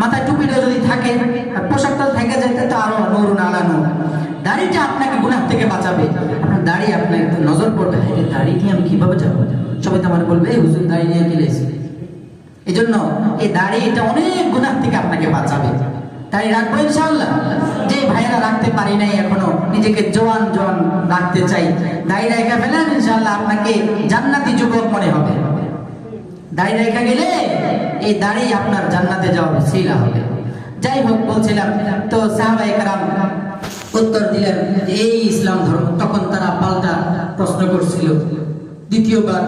মাথায় টুপিটা যদি থাকে আর পোশাকটা থেকে যায়, তো আরো নূরুন আলা নূর। দাড়িটা আপনাকে গুনাহ থেকে বাঁচাবে। আপনার দাড়ি আপনার একটু নজর পড়বে, দাড়ি নিয়ে আমি কিভাবে যাবো? সবাই তো আমার বলবে এই হুজুর দাড়ি নিয়ে গেলেছি। এই জন্য এই দাড়ি এটা অনেক গুনাহ থেকে আপনাকে বাঁচাবে। দাড়ি রাখবো ইনশাআল্লাহ। যে ভাইরা রাখতে পারি নাই এখনো, নিজেকে জওয়ান রাখতে চাই, দাড়ি রেখে ফেলেন, ইনশাআল্লাহ আপনাকে জান্নাতি যুবক মনে হবে। দাড়ি রেখে গেলে এই দাড়ি আপনার জান্নাতে যাওয়ার ওসিলা হবে। যাই হোক, বলছিলাম তো সাহাবায়ে কেরাম উত্তর দিলেন এই ইসলাম ধর্ম। তখন তারা পাল্টা প্রশ্ন করছিল। দ্বিতীয়বার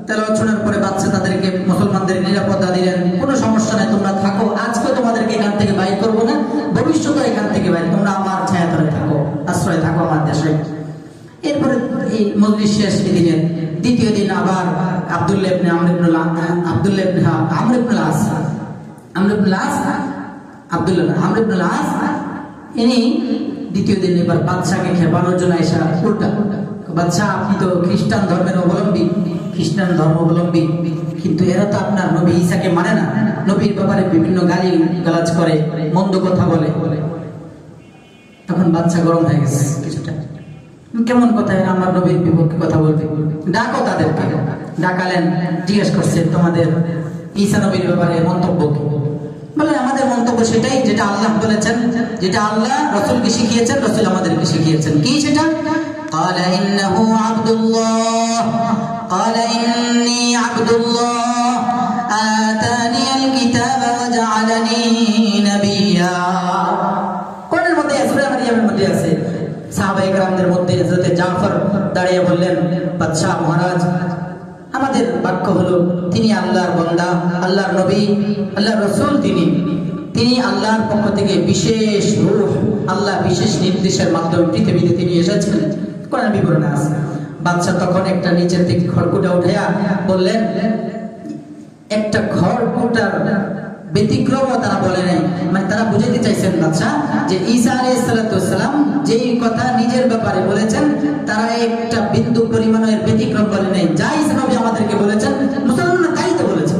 তেলাওয়াত শোনার পরে বাচ্চা তাদেরকে মুসলমানদের নিরাপত্তা দিলেন, কোনো সমস্যা নাই, তোমরা থাকো, আজকে তোমাদেরকে এখান থেকে বাইর করবো না, ভবিষ্যতে এখান থেকে বাইর, তোমরা আমার ছায়াতলে থাকো, আশ্রয় থাকো আমার দেশে। এরপরে এই মজলিস শেষ দিলেন। দ্বিতীয় দিন আবার আব্দুল্লাহ ইবনে আমর ইবনুল আস ইনি দ্বিতীয় দিন এবার বাদশাকে খেপানোর জন্য এসে উল্টা, বাদশাহ আপনি তো খ্রিস্টান ধর্মের অবলম্বী, খ্রিস্টান ধর্মাবলম্বী, কিন্তু এরা তো আপনার নবী ঈসাকে মানে না, নবীর ব্যাপারে বিভিন্ন গালি গালাজ করে, মন্দ কথা বলে। তখন বাদশা গরম হয়ে গেছে কিছুটা, কেমন কথা, এরা আমার নবীর বিপক্ষে কথা বলবে, ডাকো তাদেরকে। ডাকালেন, জিজ্ঞেস করছে তোমাদের ঈসা নবীর ব্যাপারে মন্তব্য কি? বলে আমাদের মন্তব্য সেটাই যেটা আল্লাহ বলেছেন, যেটা আল্লাহ রসুলকে শিখিয়েছেন, রসুল আমাদেরকে শিখিয়েছেন। কি সেটা? قال إنه عبد الله قال إني عبد الله آتاني الكتاب وجعلني نبيا কোরআনের মধ্যে সূরা মারিয়ামের মধ্যে আছে সাহাবায়ে কেরামদের মধ্যে হযরত জাফর দাঁড়িয়ে বললেন বাদশা মহারাজ আমাদের বাক্য হলো তিনি আল্লাহর বান্দা আল্লাহর নবী আল্লাহর রাসূল তিনি আল্লাহর পক্ষ থেকে বিশেষ রূহ আল্লাহ বিশেষ নির্দেশের মাধ্যমে পৃথিবীতে তিনি এসেছেন কোরআন বিবরণে আছে বাদশা তখন একটা নিচের থেকে খড়কুটা উঠাইয়া বললেন একটা খড়কুটার ব্যতিক্রমও তারা বলে নাই মানে তারা বুঝাতে চাইছেন বাদশা যে ঈসা আলাইহিস সালাম যেই কথা নিজের ব্যাপারে বলেছেন তারা একটা বিন্দু পরিমাণের ব্যতিক্রম বলে নাই যা ঈসা নবী আমাদেরকে বলেছেন মুসলমানরা তাই তো বলেছেন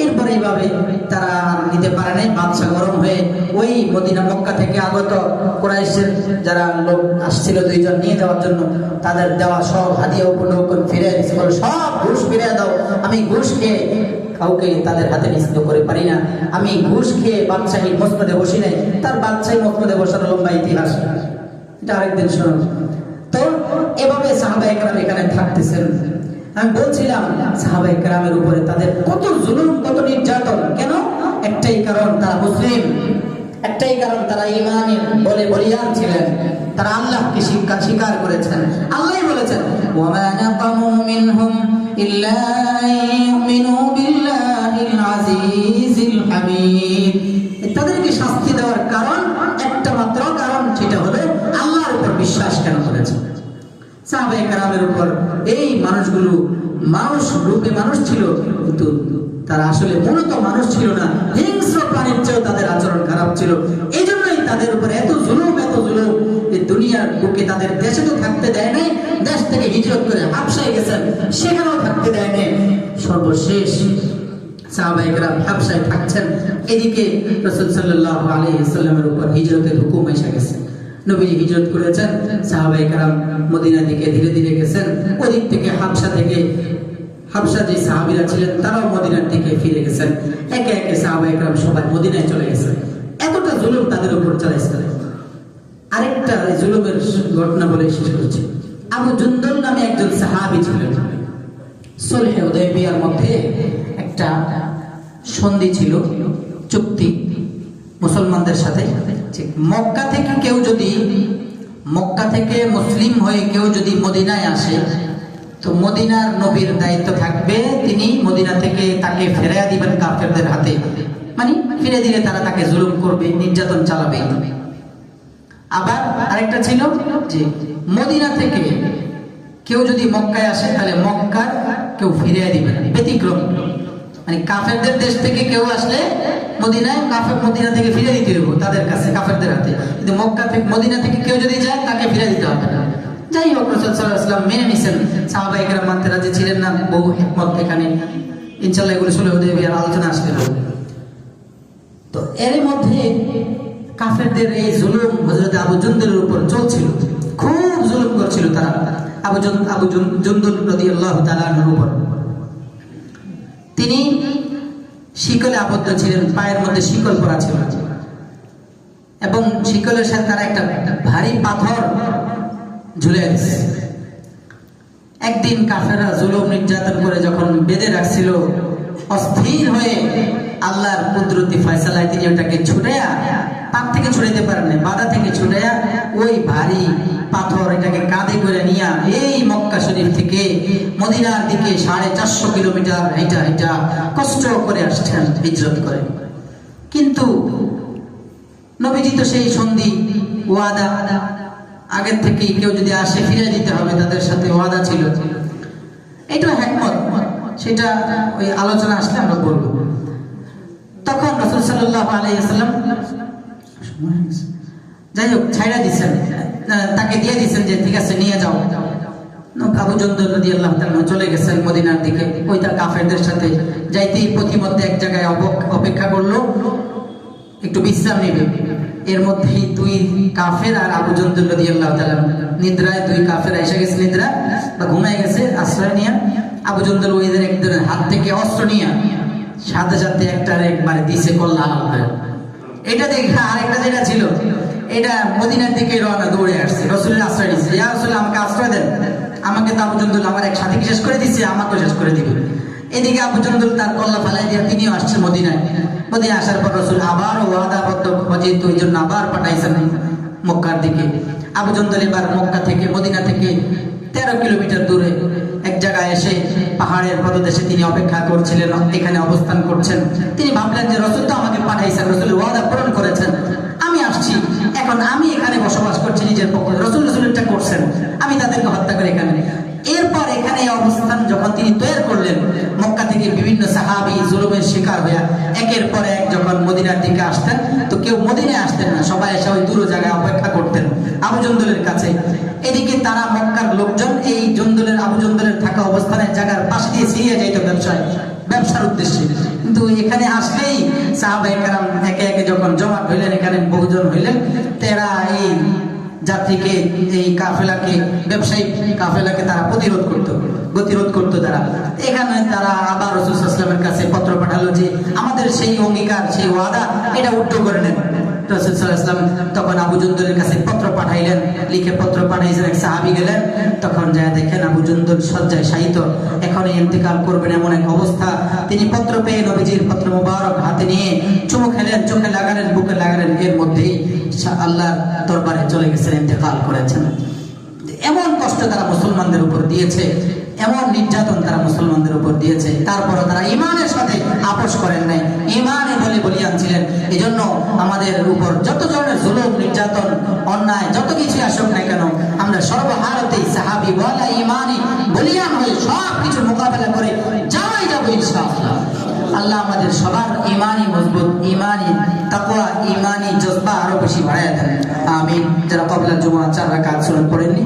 এরপরে এইভাবে তারা নিতে পারে নাই বাদশা গরম হয়ে ওই মদিনা মক্কা থেকে আগত কুরাইশের যারা লোক আসছিল দুইজন নিয়ে যাওয়ার জন্য তাদের দেওয়া সব হাদিয়া উপঢৌকন ফিরে দিয়েছে বলে সব ঘুষ ফিরে দাও আমি ঘুষ খেয়ে কাউকে তাদের হাতে নিষিদ্ধ করে পারি না আমি ঘুষ খেয়ে বাদশাহী মসনদে বসি নাই তার বাদশাহী মসনদে বসার লম্বা ইতিহাস এটা আরেকদিন শুনুন তো এভাবে সাহাবায়ে কেরাম এখানে থাকতেছেন আমি বলছিলাম সাহাবায়ে কেরামের উপরে তাদের কত জুলুম কত নির্যাতন কেন একটাই কারণ তারা মুসলিম একটাই কারণ তারা ঈমানের বলে বলিয়ান ছিলেন তারা আল্লাহকে স্বীকার করেছেন আল্লাহই বলেছেন ওয়া নাকামু মিনহুম ইল্লা ইউমিনু বিল্লাহিল আজিজিল হামিদ তাদেরকে শাস্তি দেওয়ার কারণ একটা মাত্র কারণ সেটা হলো আল্লাহর উপর বিশ্বাস কেন করেছে সাহাবায়ে কেরামের উপর এই মানুষগুলো মানুষ রূপে মানুষ ছিল কিন্তু তারা আসলে মূলত মানুষ ছিল না হিংস্র প্রাণীর চেয়েও তাদের আচরণ খারাপ ছিল এই জন্যই তাদের উপর এত জুলুম এই দুনিয়ার বুকে তাদের দেশে তো থাকতে দেয় নাই দেশ থেকে হিজরত করে হাবশায় গেছেন সেখানেও থাকতে দেয় নাই সর্বশেষ সাহাবায়ে কেরাম হাবশায় থাকছেন এদিকে রাসূল সাল্লাল্লাহু আলাইহি ওয়াসাল্লামের উপর হিজরতের হুকুম এসে গেছে নবীজি হিজরত করেছেন সাহাবায়ে কেরাম মদিনা দিকে ধীরে ধীরে গেছেন ওদিক থেকে হাবশা যে সাহাবীরা ছিলেন তারাও মদিনার দিকে ফিরে গেছেন একে একে সাহাবায়ে কেরাম সবাই মদিনায় চলে গেছেন এতটা জুলুম তাদের উপর চালাইছে আরেকটা জুলুমের ঘটনা বলে শেষ করছি আবু জুন্দল নামে একজন সাহাবী ছিলেন সুলহে হুদায়বিয়ার মধ্যে একটা সন্ধি ছিল চুক্তি মুসলমানদের সাথে মক্কা থেকে মুসলিম হয়ে কেউ যদি মদিনায় আসে তো মদিনার নবীর দায়িত্ব থাকবে তিনি মদিনা থেকে তাকে ফেরাইয়া দিবেন কাফেরদের হাতে মানে ফিরে দিলে তারা তাকে জুলুম করবে নির্যাতন চালাবে আবার আরেকটা ছিল যে মদিনা থেকে কেউ যদি মক্কায় আসে তাহলে মক্কার কেউ ফিরিয়ে দিবে না ব্যতিক্রম মানে কাফেরদের দেশ থেকে কেউ আসলে মদিনা থেকে ফিরে দিতে হবে তাদের কাছে কাফেরদের হাতে কিন্তু মদিনা থেকে কেউ যদি যায় তাকে ফিরে দিতে হবে না যাই হোক রাসূল সাল্লাল্লাহু আলাইহি ওয়াসাল্লাম মেনে নিছেন সাহাবায়ে কেরাম মানতে রাজি ছিলেন না বহু হিকমত এখানে ইনশাআল্লাহ এগুলো সুলহ হুদায়বিয়ার আলোচনা আসবে তো এর মধ্যে কাফেরদের এই জুলুম হযরত আবু জুন্দলের উপর চলছিল খুব জুলুম করছিল তারা আবু জুন্দল রাদিয়াল্লাহু তাআলা আনহুর উপর তিনি শিকলে আবদ্ধ ছিলেন পায়ের মধ্যে শিকল পরা ছিল এবং শিকলের সাথে তারা একটা ভারী পাথর ঝুলে দিয়েছে একদিন কাফেররা জুলুম নির্যাতন করে যখন বেঁধে রাখছিল অস্থির হয়ে আল্লাহর কুদরতি ফয়সালায় তিনি ওটাকে ছুটাইয়া পাক থেকে ছুটাইতে পারেন না বাধা থেকে ছুটাইয়া ওই ভারী পাথর এটাকে কাঁধে করে নিয়ে এই মক্কা শরীফ থেকে মদিনার দিকে 450 কিলোমিটার হেঁটা কষ্ট করে আসছেন হিজরত করে কিন্তু নবীজি তো সেই সন্ধি ওয়াদা আগের থেকেই কেউ যদি আসে ফিরে দিতে হবে তাদের সাথে ওয়াদা ছিল এটা হিকমত সেটা ওই আলোচনা আসলে আমরা বলবো তখন রাসূল সাল্লাল্লাহু আলাইহি ওয়াসাল্লাম যাই হোক ছাইড়া দিচ্ছেন তাকে দিয়ে দিচ্ছেন যে ঠিক আছে নিয়ে যাও আবু জুন্দল রাদিয়াল্লাহু তাআলা চলে গেছেন মদিনার দিকে ওইটা কাফেরদের সাথে যাইতেই পথিমধ্যে এক জায়গায় অপেক্ষা করলো একটু বিশ্রাম নেবে এর মধ্যেই দুই কাফের আর আবু জুন্দল রাদিয়াল্লাহু তাআলা নিদ্রায় দুই কাফের এসে গেছে নিদ্রা বা ঘুমায় গেছে আশ্রয় নিয়ে আবু জুন্দল ওইদের একজনের হাত থেকে অস্ত্র নিয়ে সাথে সাথে একবারে দিছে কল্লা এটা দেখে আরেকটা যেটা ছিল এটা মদিনার দিকে রওনা দৌড়ে আসছে রাসূলের আশ্রয় নিচ্ছে ইয়া রাসূল কিন্তু আবু জন্দুল আমার এক সাথীকে শেষ করে দিচ্ছে, আমাকেও শেষ করে দিবে। এদিকে আবু জন্দুল তার কল্লা ফালাই দিয়ে তিনিও আসছে মদিনায়। মদিনায় আসার পর রাসূল আবার ওয়াদাবদ্ধ যেহেতু ওই জন্য আবার পাঠাইছেন মক্কার দিকে। আবু জন্দুল এবার মক্কা থেকে মদিনা থেকে 13 কিলোমিটার দূরে এক জায়গায় এসে পাহাড়ের পদদেশে তিনি অপেক্ষা করছিলেন, এখানে অবস্থান করছেন। তিনি ভাবলেন যে রাসূল তো আমাকে পাঠাইছেন, রাসূল ওয়াদা পূরণ করেছেন, আমি আসছি, এখন আমি এখানে বসবাস করছি নিজের পক্ষে, রাসূলটা করছেন, আমি তাদেরকে হত্যা করে এখানে। এরপর এখানে অবস্থান যখন তিনি তৈরি করলেন, মক্কা থেকে বিভিন্ন সাহাবী জুলুমের শিকার হয়ে একের পর এক যখন মদিনার দিকে আসতেন, তো কেউ মদিনায় আসতেন না, সবাই এসে ওই দূর জায়গায় অপেক্ষা করতেন আবু জন্দুলের কাছে। এদিকে তারা মক্কার লোকজন এই আবু জন্দুলের থাকা অবস্থানের জায়গার পাশে দিয়ে ছিঁড়ে যাইত ব্যবসার উদ্দেশ্যে। কিন্তু এখানে আসলেই সাহাবায়ে কেরাম একে একে যখন জমাট হইলেন, এখানে বহুজন হইলেন, তারা এই যাত্রীকে, এই কাফেলাকে, ব্যবসায়িক কাফেলাকে তারা গতিরোধ করতো তারা। এখানে তারা আবার রাসূল সাল্লাল্লাহু আলাইহি ওয়াসাল্লামের কাছে পত্র পাঠালো যে আমাদের সেই অঙ্গীকার, সেই ওয়াদা এটা উল্টো করে নেন। রাসূল সাল্লাল্লাহু আলাইহি ওয়াসাল্লাম তখন আবু জন্দুলের কাছে পত্র পাঠাইলেন, লিখে পত্র পাঠাইছেন। এক সাহাবী গেলেন, তখন যায় দেখেন আবু জন্দুল শয্যায় শায়িত, এখনই ইন্তেকাল করবেন এমন এক অবস্থা। তিনি পত্র পেয়ে নবীজির পত্র মুবারক হাতে নিয়ে চুমু খেলেন, চোখে লাগালেন, বুকে লাগালেন, এর মধ্যেই আল্লাহর দরবারে চলে গেছেন, ইন্তেকাল করেছেন। এমন কষ্ট তারা মুসলমানদের উপর দিয়েছে, এমন নির্যাতন তারা মুসলমানদের উপর দিয়েছে, তারপরও তারা ঈমানের সাথে আপোষ করেন নাই, ঈমানে বলে বলিয়ান ছিলেন। এই জন্য আমাদের উপর যত ধরনের জুলুম, নির্যাতন, অন্যায় যত কিছু আসুক না কেন, আমরা সর্বহারতেই সাহাবী ওয়ালা ঈমানি বলিয়ান হয়ে সব কিছু মোকাবেলা করে যাওয়াই যাবো ইনশাআল্লাহ। আল্লাহ আমাদের সবার ঈমানি মজবুত, ঈমানি তাকওয়া, ঈমানি জজবা আরো বেশি বাড়ায় দেন, আমিন। যারা ক্বাবলা জুমআ 4 রাকাত সুন্নাত পড়েননি